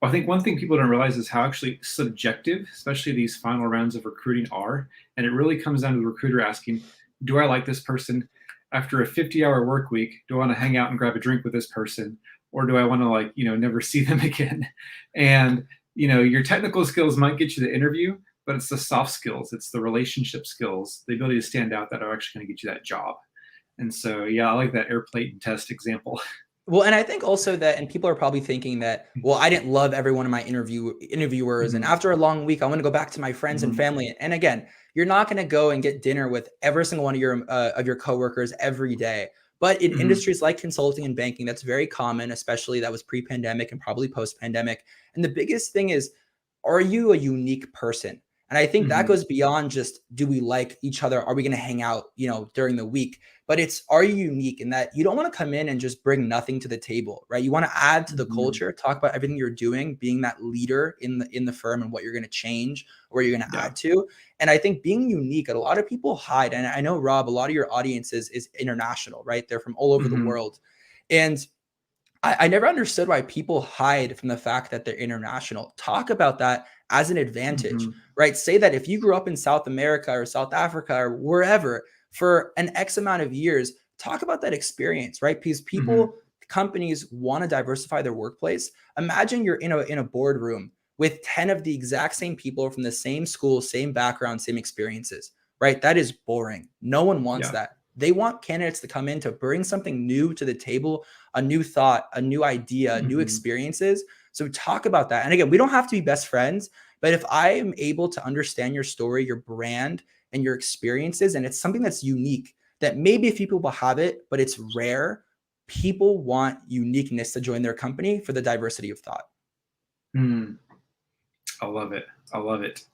I think one thing people don't realize is how actually subjective, especially these final rounds of recruiting are. And it really comes down to the recruiter asking, do I like this person? After a 50-hour work week, do I want to hang out and grab a drink with this person? Or do I want to, like, never see them again? And, your technical skills might get you the interview, but it's the soft skills, it's the relationship skills, the ability to stand out that are actually going to get you that job. And so, yeah, I like that airplane test example. Well, and I think also that, and people are probably thinking that, well, I didn't love every one of my interviewers, and Mhm. after a long week, I want to go back to my friends and Mhm. family. And again, you're not going to go and get dinner with every single one of your coworkers every day. But in Mhm. industries like consulting and banking, that's very common, especially that was pre-pandemic and probably post-pandemic. And the biggest thing is, are you a unique person? And I think that Mhm. goes beyond just, do we like each other? Are we going to hang out, during the week? But it's, are you unique in that you don't want to come in and just bring nothing to the table, right? You want to add to the Mhm. culture, talk about everything you're doing, being that leader in the firm and what you're going to change, where you're going to Yeah. add to. And I think being unique, a lot of people hide. And I know, Rob, a lot of your audience is international, right? They're from all over the Mhm. world. And I never understood why people hide from the fact that they're international. Talk about that as an advantage, Mhm. right? Say that if you grew up in South America or South Africa or wherever for an X amount of years, talk about that experience, right? Because Mhm. companies want to diversify their workplace. Imagine you're in a boardroom with 10 of the exact same people from the same school, same background, same experiences, right? That is boring. No one wants Yeah. that. They want candidates to come in to bring something new to the table, a new thought, a new idea, new Mhm. experiences. So talk about that. And again, we don't have to be best friends, but if I am able to understand your story, your brand, and your experiences, and it's something that's unique, that maybe a few people have it, but it's rare, people want uniqueness to join their company for the diversity of thought. Mm. I love it. I love it.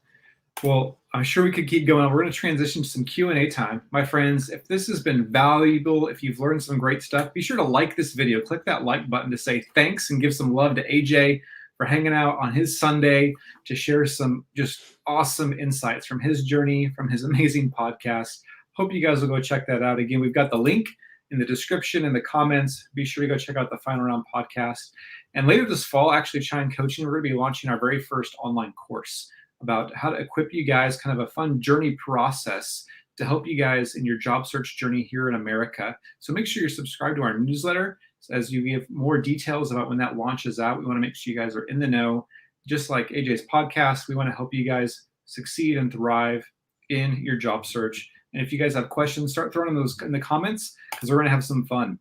Well, I'm sure we could keep going. We're going to transition to some Q&A time. My friends, if this has been valuable, if you've learned some great stuff, be sure to like this video. Click that like button to say thanks and give some love to AJ for hanging out on his Sunday to share some just awesome insights from his journey, from his amazing podcast. Hope you guys will go check that out. Again, we've got the link in the description and the comments. Be sure to go check out the Final Round podcast. And later this fall, actually, Chime Coaching, we're going to be launching our very first online course about how to equip you guys, kind of a fun journey process to help you guys in your job search journey here in America. So make sure you're subscribed to our newsletter as you give more details about when that launches out. We want to make sure you guys are in the know. Just like AJ's podcast, we want to help you guys succeed and thrive in your job search. And if you guys have questions, start throwing those in the comments because we're going to have some fun.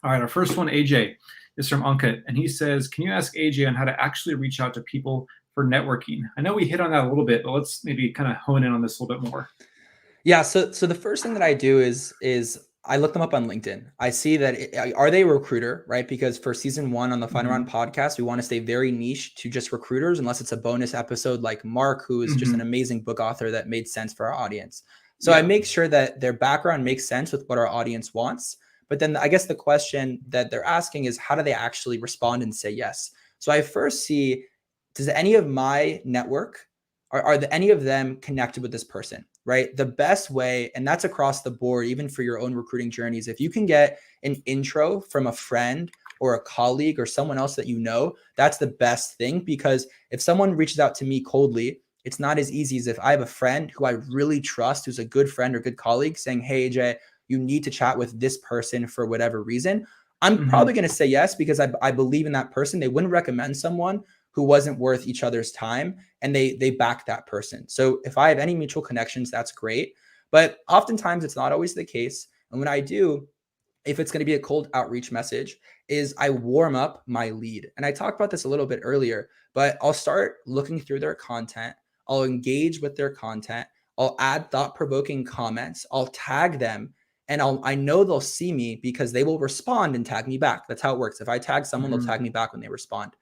All right, our first one, AJ, is from Ankit, and he says, can you ask AJ on how to actually reach out to people for networking? I know we hit on that a little bit, but let's maybe kind of hone in on this a little bit more. Yeah, so the first thing that I do is I look them up on LinkedIn. I see that are they a recruiter, right? Because for season 1 on the Final Mm-hmm. Round podcast, we want to stay very niche to just recruiters, unless it's a bonus episode like Mark, who is just an Mm-hmm. amazing book author that made sense for our audience. So I Yeah. make sure that their background makes sense with what our audience wants. But then I guess the question that they're asking is, how do they actually respond and say yes? So I first see, does any of my network, any of them connected with this person, right? The best way, and that's across the board, even for your own recruiting journeys, if you can get an intro from a friend or a colleague or someone else that you know, that's the best thing. Because if someone reaches out to me coldly, it's not as easy as if I have a friend who I really trust, who's a good friend or good colleague, saying, hey, AJ, you need to chat with this person for whatever reason. I'm Mm-hmm. probably going to say yes, because I believe in that person. They wouldn't recommend someone who wasn't worth each other's time, and they back that person. So if I have any mutual connections, that's great. But oftentimes it's not always the case. And when I do, if it's going to be a cold outreach message, is I warm up my lead. And I talked about this a little bit earlier, but I'll start looking through their content. I'll engage with their content. I'll add thought-provoking comments. I'll tag them, and I know they'll see me because they will respond and tag me back. That's how it works. If I tag someone, they'll tag me back when they respond.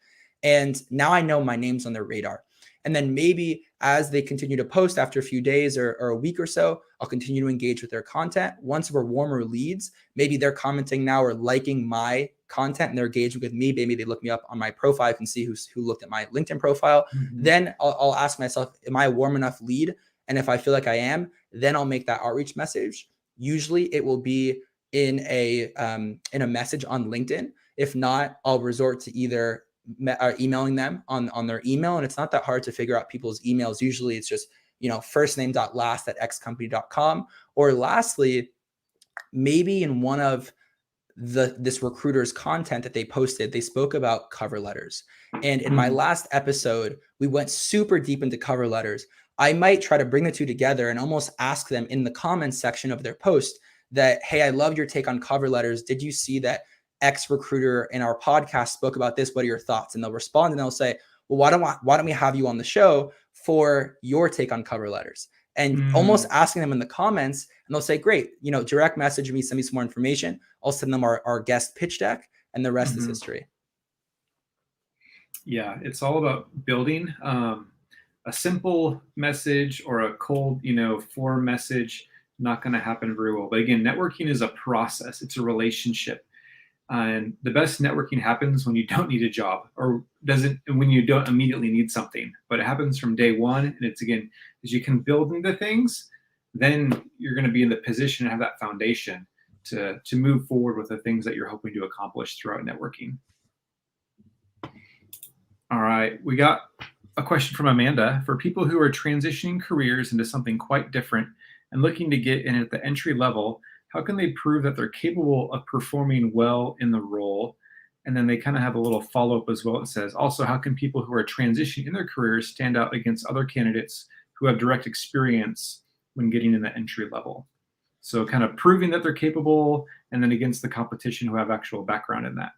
And now I know my name's on their radar. And then maybe as they continue to post after a few days or a week or so, I'll continue to engage with their content. Once we're warmer leads, maybe they're commenting now or liking my content and they're engaging with me. Maybe they look me up on my profile. I can see who looked at my LinkedIn profile. Then I'll ask myself, am I a warm enough lead? And if I feel like I am, then I'll make that outreach message. Usually it will be in a message on LinkedIn. If not, I'll resort to either emailing them on their email. And it's not that hard to figure out people's emails. Usually it's just, first name.last@xcompany.com. Or lastly, maybe in one of this recruiter's content that they posted, they spoke about cover letters. And in my last episode, we went super deep into cover letters. I might try to bring the two together and almost ask them in the comments section of their post that, hey, I love your take on cover letters. Did you see that X recruiter in our podcast spoke about this? What are your thoughts? And they'll respond and they'll say, well, why don't we have you on the show for your take on cover letters? And almost asking them in the comments, and they'll say, great, direct message me, send me some more information. I'll send them our guest pitch deck, and the rest is history. Yeah, it's all about building a simple message or a cold, form message, not going to happen very well. But again, networking is a process. It's a relationship. And the best networking happens when you don't need a job or when you don't immediately need something, but it happens from day one. And it's, again, as you can build into things, then you're going to be in the position to have that foundation to move forward with the things that you're hoping to accomplish throughout networking. All right. We got a question from Amanda. For people who are transitioning careers into something quite different and looking to get in at the entry level, how can they prove that they're capable of performing well in the role? And then they kind of have a little follow-up as well. It says, also, how can people who are transitioning in their careers stand out against other candidates who have direct experience when getting in the entry level? So kind of proving that they're capable, and then against the competition who have actual background in that.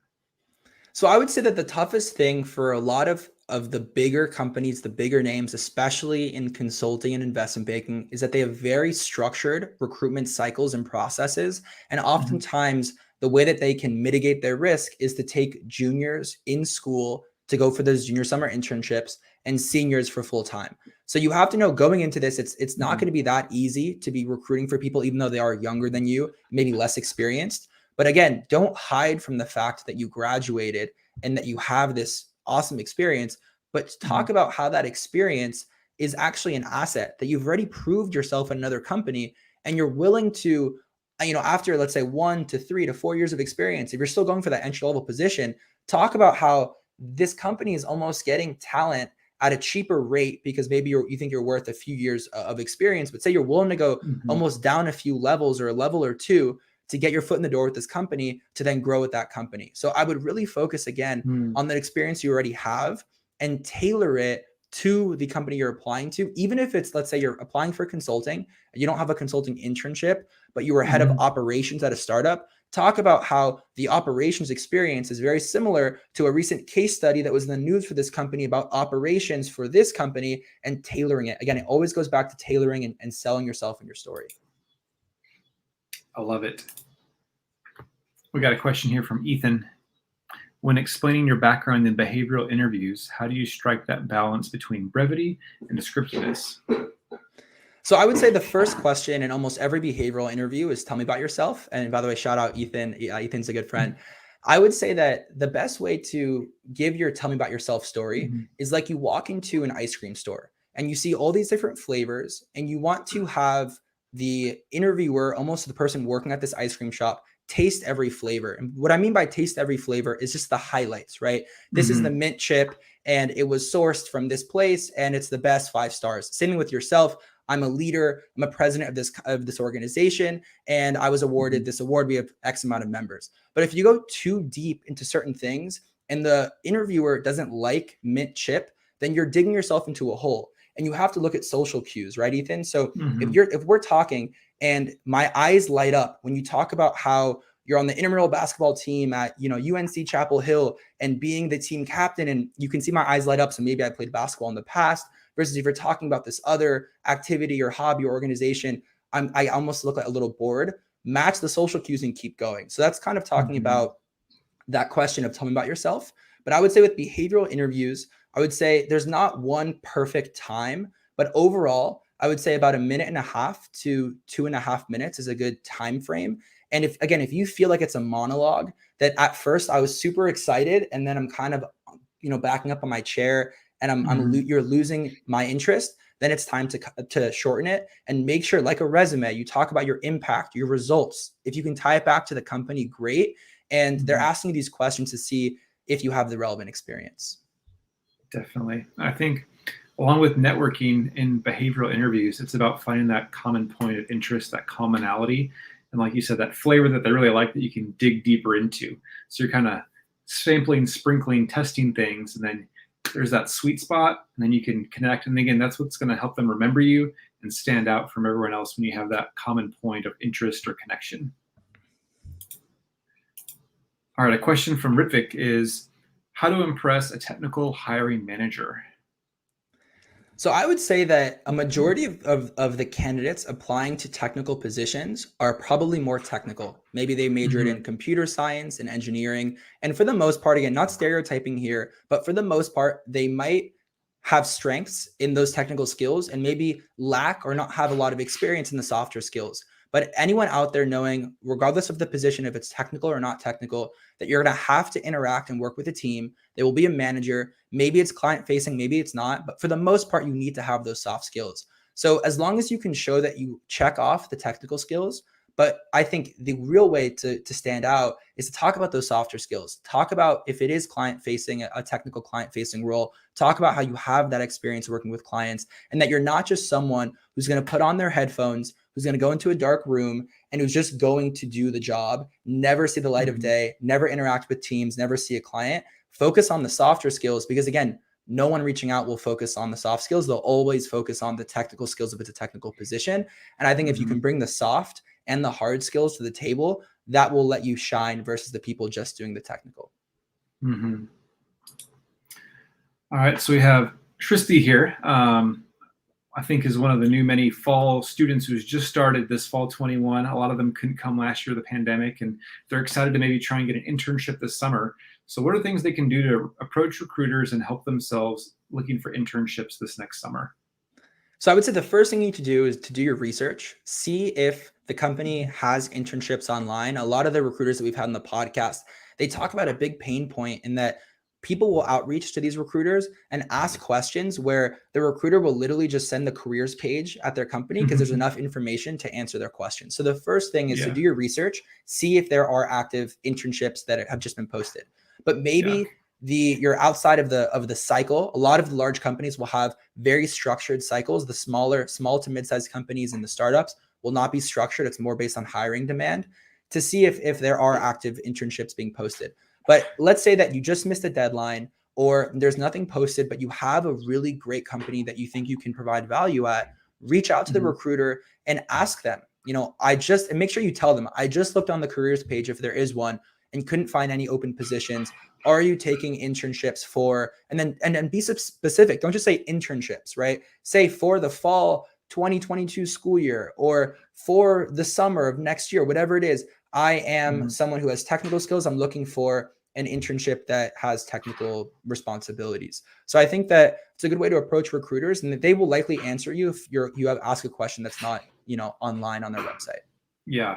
So I would say that the toughest thing for a lot of the bigger companies, the bigger names, especially in consulting and investment banking, is that they have very structured recruitment cycles and processes. And oftentimes the way that they can mitigate their risk is to take juniors in school to go for those junior summer internships and seniors for full time. So you have to know going into this, it's not going to be that easy to be recruiting for people, even though they are younger than you, maybe less experienced. But again, don't hide from the fact that you graduated and that you have this awesome experience, but talk about how that experience is actually an asset, that you've already proved yourself in another company and you're willing to, after let's say 1 to 3 to 4 years of experience, if you're still going for that entry level position, talk about how this company is almost getting talent at a cheaper rate because maybe you think you're worth a few years of experience, but say you're willing to go almost down a few levels or a level or two to get your foot in the door with this company to then grow with that company. So I would really focus again on that experience you already have and tailor it to the company you're applying to. Even if it's, let's say you're applying for consulting and you don't have a consulting internship, but you were head of operations at a startup, talk about how the operations experience is very similar to a recent case study that was in the news for this company about operations for this company and tailoring it. Again, it always goes back to tailoring and selling yourself and your story. I love it. We got a question here from Ethan. When explaining your background in behavioral interviews, how do you strike that balance between brevity and descriptiveness? So I would say the first question in almost every behavioral interview is tell me about yourself. And by the way, shout out Ethan. Ethan's a good friend. I would say that the best way to give your tell me about yourself story is like you walk into an ice cream store and you see all these different flavors and you want to have the interviewer, almost the person working at this ice cream shop, taste every flavor. And what I mean by taste every flavor is just the highlights, right? This is the mint chip and it was sourced from this place and it's the best 5 stars. Same thing with yourself. I'm a leader. I'm a president of this organization, and I was awarded this award. We have X amount of members. But if you go too deep into certain things and the interviewer doesn't like mint chip, then you're digging yourself into a hole. And you have to look at social cues, right, Ethan? So if we're talking and my eyes light up when you talk about how you're on the intramural basketball team at, UNC Chapel Hill and being the team captain, and you can see my eyes light up. So maybe I played basketball in the past, versus if you're talking about this other activity or hobby or organization, I almost look like a little bored. Match the social cues and keep going. So that's kind of talking about that question of tell me about yourself. But I would say with behavioral interviews, I would say there's not one perfect time, but overall, I would say about 1.5 to 2.5 minutes is a good time frame. And if you feel like it's a monologue, that at first I was super excited and then I'm kind of, backing up on my chair and you're losing my interest, then it's time to shorten it and make sure, like a resume, you talk about your impact, your results. If you can tie it back to the company, great. And they're asking you these questions to see if you have the relevant experience. Definitely. I think along with networking in behavioral interviews, it's about finding that common point of interest, that commonality. And like you said, that flavor that they really like that you can dig deeper into. So you're kind of sampling, sprinkling, testing things, and then there's that sweet spot, and then you can connect. And again, that's what's going to help them remember you and stand out from everyone else when you have that common point of interest or connection. All right, a question from Ritvik is, how to impress a technical hiring manager? So I would say that a majority of the candidates applying to technical positions are probably more technical. Maybe they majored in computer science and engineering. And for the most part, again, not stereotyping here, but for the most part, they might have strengths in those technical skills and maybe lack or not have a lot of experience in the softer skills. But anyone out there knowing, regardless of the position, if it's technical or not technical, that you're going to have to interact and work with a team. There will be a manager. Maybe it's client facing, maybe it's not. But for the most part, you need to have those soft skills. So as long as you can show that you check off the technical skills, but I think the real way to stand out is to talk about those softer skills. Talk about if it is client facing, a technical client facing role, talk about how you have that experience working with clients and that you're not just someone who's going to put on their headphones, who's going to go into a dark room and who's just going to do the job, never see the light of day, never interact with teams, never see a client. Focus on the softer skills because, again, no one reaching out will focus on the soft skills. They'll always focus on the technical skills if it's a technical position. And I think if you can bring the soft and the hard skills to the table, that will let you shine versus the people just doing the technical. All right, so we have Tristy here. I think is one of the new many fall students who's just started this fall 21. A lot of them couldn't come last year, the pandemic, and they're excited to maybe try and get an internship this summer. So what are things they can do to approach recruiters and help themselves looking for internships this next summer? So I would say the first thing you need to do is to do your research, see if the company has internships online. A lot of the recruiters that we've had on the podcast, they talk about a big pain point in that people will outreach to these recruiters and ask questions where the recruiter will literally just send the careers page at their company because there's enough information to answer their questions. So the first thing is to do your research, see if there are active internships that have just been posted. But maybe you're outside of the cycle. A lot of the large companies will have very structured cycles. The small to mid-sized companies and the startups will not be structured. It's more based on hiring demand to see if there are active internships being posted. But let's say that you just missed a deadline or there's nothing posted, but you have a really great company that you think you can provide value at. Reach out to the recruiter and ask them, and make sure you tell them, I just looked on the careers page if there is one and couldn't find any open positions. Are you taking internships for, and then be specific. Don't just say internships, right? Say for the fall 2022 school year or for the summer of next year, whatever it is. I am someone who has technical skills. I'm looking for an internship that has technical responsibilities. So I think that it's a good way to approach recruiters and that they will likely answer you if you have asked a question that's not, online on their website. Yeah.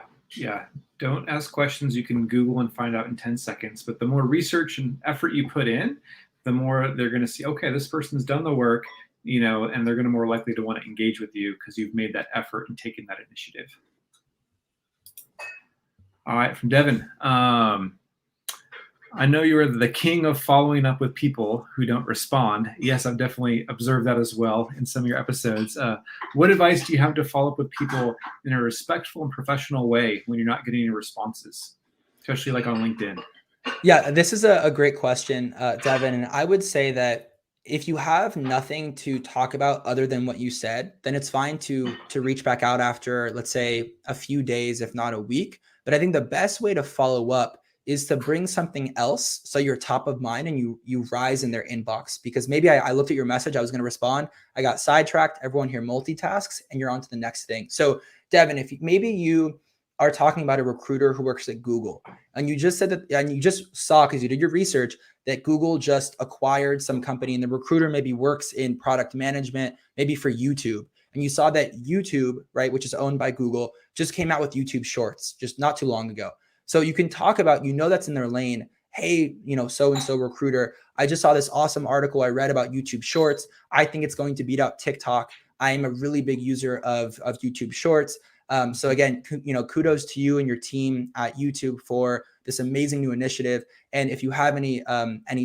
Don't ask questions you can Google and find out in 10 seconds. But the more research and effort you put in, the more they're going to see, okay, this person's done the work, and they're going to more likely to want to engage with you because you've made that effort and taken that initiative. All right, from Devin. I know you're the king of following up with people who don't respond. Yes, I've definitely observed that as well in some of your episodes. What advice do you have to follow up with people in a respectful and professional way when you're not getting any responses, especially like on LinkedIn? Yeah, this is a great question, Devin. And I would say that if you have nothing to talk about other than what you said, then it's fine to reach back out after, let's say, a few days, if not a week. But I think the best way to follow up is to bring something else so you're top of mind and you rise in their inbox. Because maybe I looked at your message, I was going to respond, I got sidetracked. Everyone here multitasks, and you're on to the next thing. So Devin, if maybe you are talking about a recruiter who works at Google, and you just said that, and you just saw, because you did your research, that Google just acquired some company, and the recruiter maybe works in product management, maybe for YouTube. And you saw that YouTube, right, which is owned by Google, just came out with YouTube Shorts just not too long ago. So you can talk about, that's in their lane. Hey, so-and-so recruiter, I just saw this awesome article I read about YouTube Shorts. I think it's going to beat out TikTok. I am a really big user of YouTube Shorts. So again, kudos to you and your team at YouTube for this amazing new initiative. And if you have any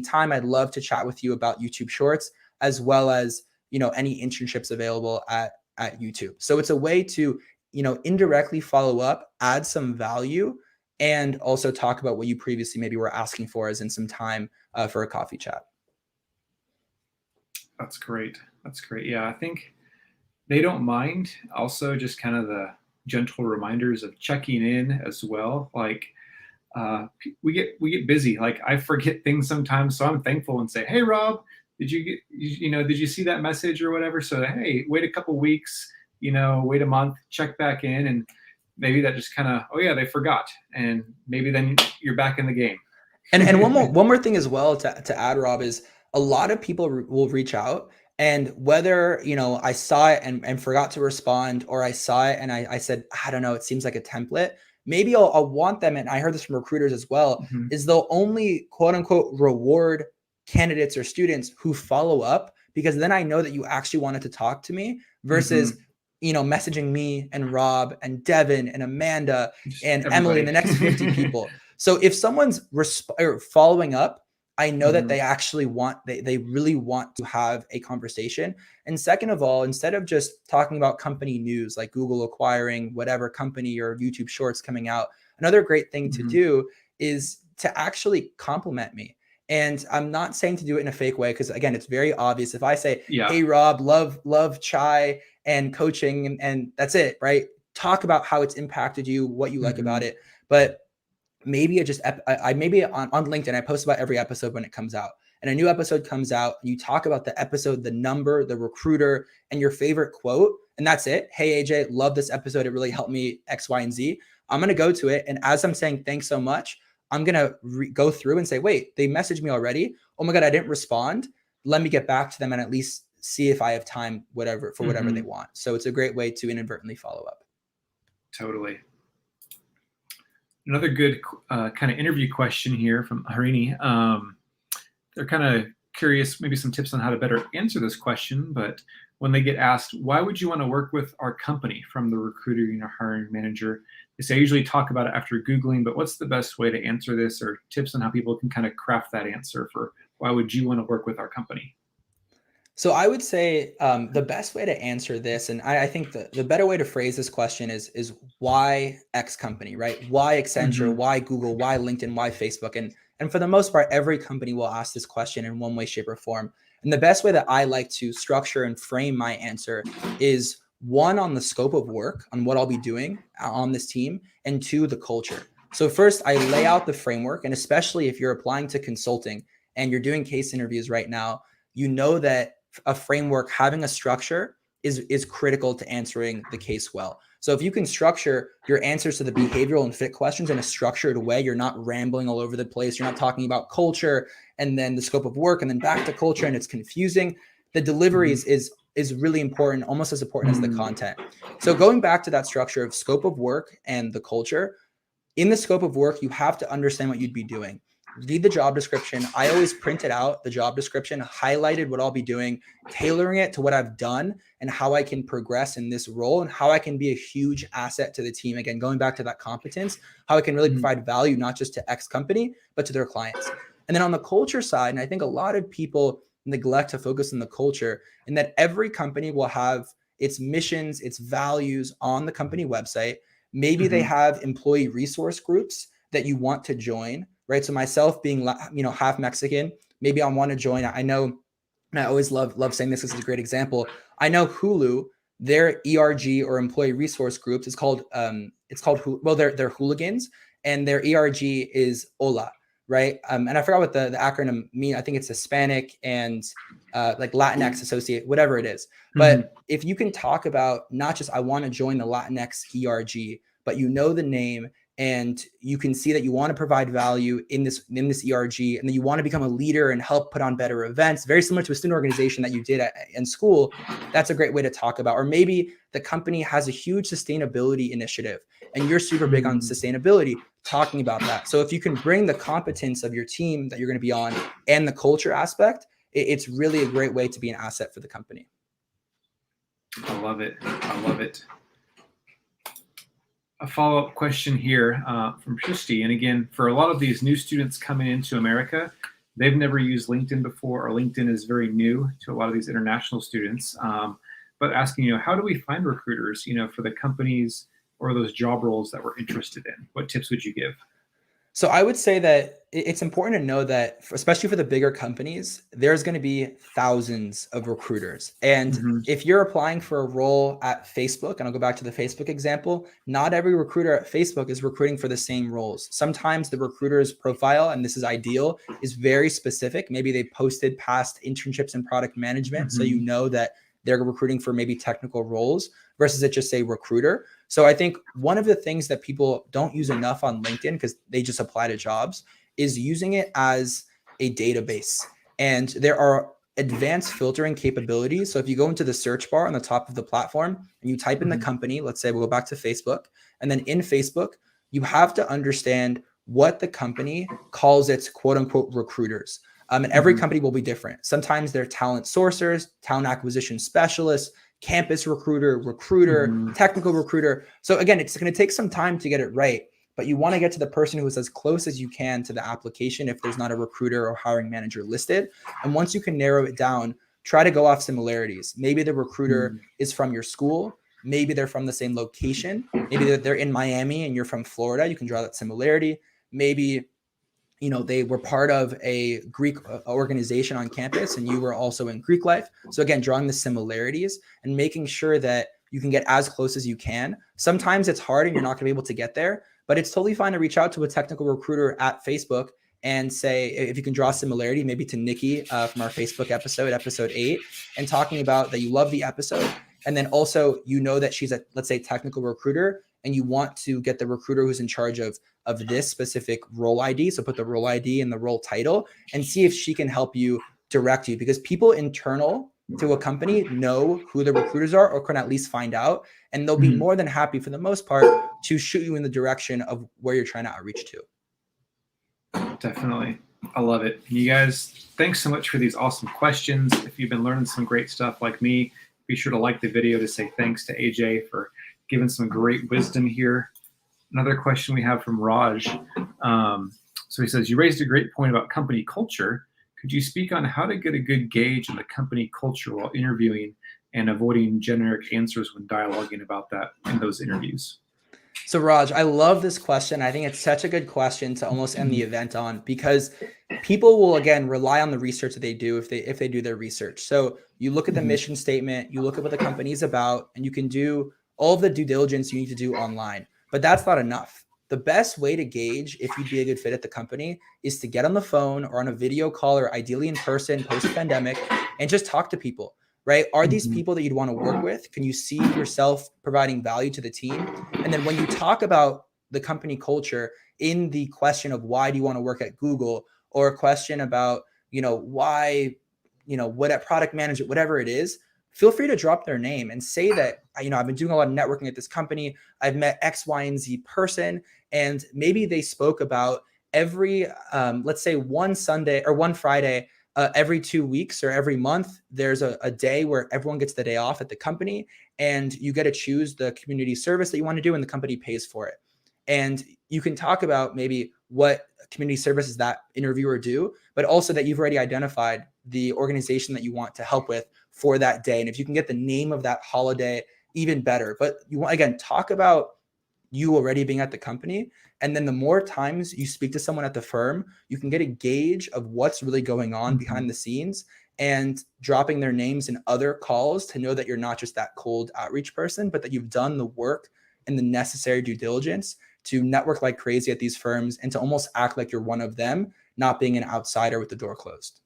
time, I'd love to chat with you about YouTube Shorts, as well as, any internships available at YouTube. So it's a way to, indirectly follow up, add some value, and also talk about what you previously maybe were asking for, as in some time for a coffee chat. That's great. That's great. Yeah, I think they don't mind. Also, just kind of the gentle reminders of checking in as well. Like we get busy. Like I forget things sometimes, so I'm thankful and say, "Hey, Rob, did you see that message or whatever?" So hey, wait a couple weeks, wait a month, check back in, and maybe that just kind of, oh yeah, they forgot, and maybe then you're back in the game. And one more thing as well to add, Rob, is a lot of people will reach out, and whether I saw it and forgot to respond, or I saw it and I said, I don't know, it seems like a template. Maybe I'll want them, and I heard this from recruiters as well, is they'll only quote unquote reward candidates or students who follow up, because then I know that you actually wanted to talk to me, versus messaging me and Rob and Devin and Amanda and Everybody. Emily and the next 50 people. So if someone's following up, I know that they actually they really want to have a conversation. And second of all, instead of just talking about company news, like Google acquiring whatever company or YouTube Shorts coming out, another great thing to do is to actually compliment me. And I'm not saying to do it in a fake way, because again, it's very obvious. If I say, hey, Rob, love chai and coaching, and that's it, right? Talk about how it's impacted you, what you like about it. But maybe I maybe on LinkedIn, I post about every episode when it comes out, and a new episode comes out, and you talk about the episode, the number, the recruiter, and your favorite quote. And that's it. Hey, AJ, love this episode. It really helped me X, Y, and Z. I'm going to go to it. And as I'm saying, thanks so much, I'm going to go through and say, wait, they messaged me already. Oh my God, I didn't respond. Let me get back to them and at least see if I have time, whatever they want. So it's a great way to inadvertently follow up. Totally. Another good kind of interview question here from Harini. They're kind of curious, maybe some tips on how to better answer this question, but when they get asked, why would you want to work with our company, from the recruiter, hiring manager, they say I usually talk about it after Googling, but what's the best way to answer this, or tips on how people can kind of craft that answer for why would you want to work with our company? So I would say the best way to answer this, and I think the better way to phrase this question is why X company, right? Why Accenture, why Google, why LinkedIn, why Facebook? And for the most part, every company will ask this question in one way, shape, or form. And the best way that I like to structure and frame my answer is, one, on the scope of work, on what I'll be doing on this team, and two, the culture. So first, I lay out the framework, and especially if you're applying to consulting and you're doing case interviews right now, that a framework, having a structure is critical to answering the case well. So if you can structure your answers to the behavioral and fit questions in a structured way, you're not rambling all over the place. You're not talking about culture and then the scope of work and then back to culture, and it's confusing. The delivery is really important, almost as important as the content. So going back to that structure of scope of work and the culture, in the scope of work, you have to understand what you'd be doing. Read the job description. I always printed out the job description, highlighted what I'll be doing, tailoring it to what I've done and how I can progress in this role and how I can be a huge asset to the team. Again, going back to that competence, how I can really provide value, not just to X company, but to their clients. And then on the culture side, and I think a lot of people neglect to focus on the culture, and that every company will have its missions, its values on the company website. Maybe they have employee resource groups that you want to join, right? So myself being, half Mexican, maybe I want to join. I know, and I always love saying this. This is a great example. I know Hulu, their ERG or employee resource groups is called it's called, well, they're hooligans, and their ERG is Hola, right? And I forgot what the acronym mean. I think it's Hispanic and like Latinx associate, whatever it is. But if you can talk about not just, I want to join the Latinx ERG, but you know the name, and you can see that you want to provide value in this ERG, and then you want to become a leader and help put on better events, very similar to a student organization that you did in school. That's a great way to talk about. Or maybe the company has a huge sustainability initiative and you're super big on sustainability, talking about that. So if you can bring the competence of your team that you're going to be on and the culture aspect, it's really a great way to be an asset for the company. I love it. I love it. A follow-up question here from Shristi. And again, for a lot of these new students coming into America, they've never used LinkedIn before, or LinkedIn is very new to a lot of these international students. But asking, how do we find recruiters, for the companies or those job roles that we're interested in? What tips would you give? So I would say that it's important to know that, especially for the bigger companies, there's going to be thousands of recruiters. And if you're applying for a role at Facebook, and I'll go back to the Facebook example, not every recruiter at Facebook is recruiting for the same roles. Sometimes the recruiter's profile, and this is ideal, is very specific. Maybe they posted past internships in product management. So you know that they're recruiting for maybe technical roles versus it just say recruiter. So I think one of the things that people don't use enough on LinkedIn, because they just apply to jobs, is using it as a database. And there are advanced filtering capabilities. So if you go into the search bar on the top of the platform and you type in the company, let's say we'll go back to Facebook, and then in Facebook, you have to understand what the company calls its quote unquote recruiters. And every company will be different. Sometimes they're talent sourcers, talent acquisition specialists, campus recruiter, technical recruiter. So again, it's going to take some time to get it right, but you want to get to the person who is as close as you can to the application if there's not a recruiter or hiring manager listed. And once you can narrow it down, try to go off similarities. Maybe the recruiter is from your school. Maybe they're from the same location. Maybe they're in Miami and you're from Florida. You can draw that similarity. Maybe they were part of a Greek organization on campus and you were also in Greek life. So again, drawing the similarities and making sure that you can get as close as you can. Sometimes it's hard and you're not gonna be able to get there, but it's totally fine to reach out to a technical recruiter at Facebook and say, if you can draw similarity, maybe to Nikki from our Facebook episode 8, and talking about that you love the episode. And then also, that she's a, let's say, technical recruiter, and you want to get the recruiter who's in charge of this specific role ID. So put the role ID and the role title and see if she can help you, direct you, because people internal to a company know who the recruiters are or can at least find out. And they'll be more than happy for the most part to shoot you in the direction of where you're trying to outreach to. Definitely. I love it. You guys, thanks so much for these awesome questions. If you've been learning some great stuff like me, be sure to like the video to say thanks to AJ for giving some great wisdom here. Another question we have from Raj. So he says, you raised a great point about company culture. Could you speak on how to get a good gauge on the company culture while interviewing and avoiding generic answers when dialoguing about that in those interviews? So Raj, I love this question. I think it's such a good question to almost end the event on, because people will, again, rely on the research that they do if they do their research. So you look at the mission statement, you look at what the company is about, and you can do all of the due diligence you need to do online. But that's not enough. The best way to gauge if you'd be a good fit at the company is to get on the phone or on a video call, or ideally in person post-pandemic, and just talk to people, right? Are these people that you'd want to work with? Can you see yourself providing value to the team? And then when you talk about the company culture in the question of why do you want to work at Google, or a question about, why, what at product management, whatever it is, feel free to drop their name and say that, I've been doing a lot of networking at this company. I've met X, Y, and Z person. And maybe they spoke about every, let's say one Sunday or one Friday, every 2 weeks or every month, there's a day where everyone gets the day off at the company, and you get to choose the community service that you want to do, and the company pays for it. And you can talk about maybe what community services that interviewer do, but also that you've already identified the organization that you want to help with for that day. And if you can get the name of that holiday, even better. But you want, again, talk about you already being at the company. And then the more times you speak to someone at the firm, you can get a gauge of what's really going on behind the scenes, and dropping their names in other calls to know that you're not just that cold outreach person, but that you've done the work and the necessary due diligence to network like crazy at these firms and to almost act like you're one of them, not being an outsider with the door closed.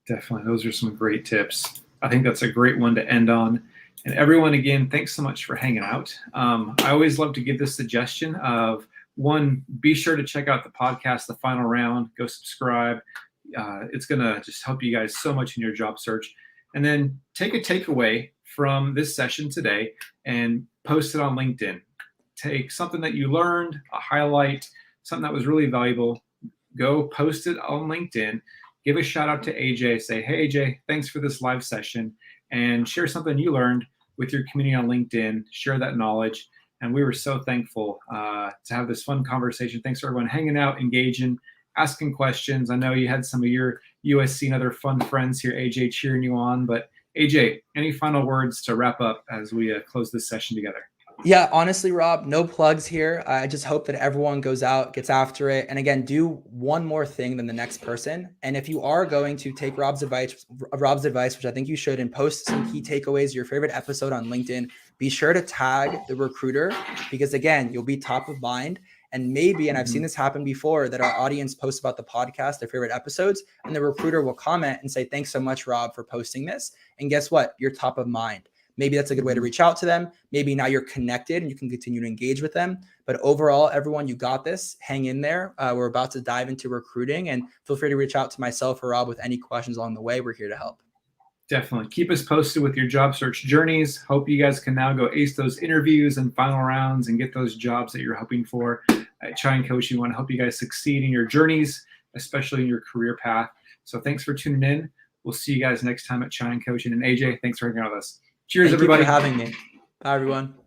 Definitely. Those are some great tips. I think that's a great one to end on. And everyone, again, thanks so much for hanging out. I always love to give this suggestion of, one, be sure to check out the podcast, The Final Round. Go subscribe. It's going to just help you guys so much in your job search. And then take a takeaway from this session today and post it on LinkedIn. Take something that you learned, a highlight, something that was really valuable. Go post it on LinkedIn. Give a shout out to AJ. Say, hey, AJ, thanks for this live session. And share something you learned with your community on LinkedIn. Share that knowledge. And we were so thankful to have this fun conversation. Thanks for everyone hanging out, engaging, asking questions. I know you had some of your USC and other fun friends here, AJ, cheering you on. But AJ, any final words to wrap up as we close this session together? Yeah, honestly, Rob, no plugs here. I just hope that everyone goes out, gets after it. And again, do one more thing than the next person. And if you are going to take Rob's advice, which I think you should, and post some key takeaways, your favorite episode on LinkedIn, be sure to tag the recruiter, because again, you'll be top of mind. And maybe, and I've seen this happen before, that our audience posts about the podcast, their favorite episodes, and the recruiter will comment and say, thanks so much, Rob, for posting this. And guess what? You're top of mind. Maybe that's a good way to reach out to them. Maybe now you're connected and you can continue to engage with them. But overall, everyone, you got this. Hang in there. We're about to dive into recruiting, and feel free to reach out to myself or Rob with any questions along the way. We're here to help. Definitely. Keep us posted with your job search journeys. Hope you guys can now go ace those interviews and final rounds and get those jobs that you're hoping for. At Chai & Coach, we want to help you guys succeed in your journeys, especially in your career path. So thanks for tuning in. We'll see you guys next time at Chai & Coach. And AJ, thanks for hanging out with us. Cheers, everybody. Thank you for having me. Bye, everyone.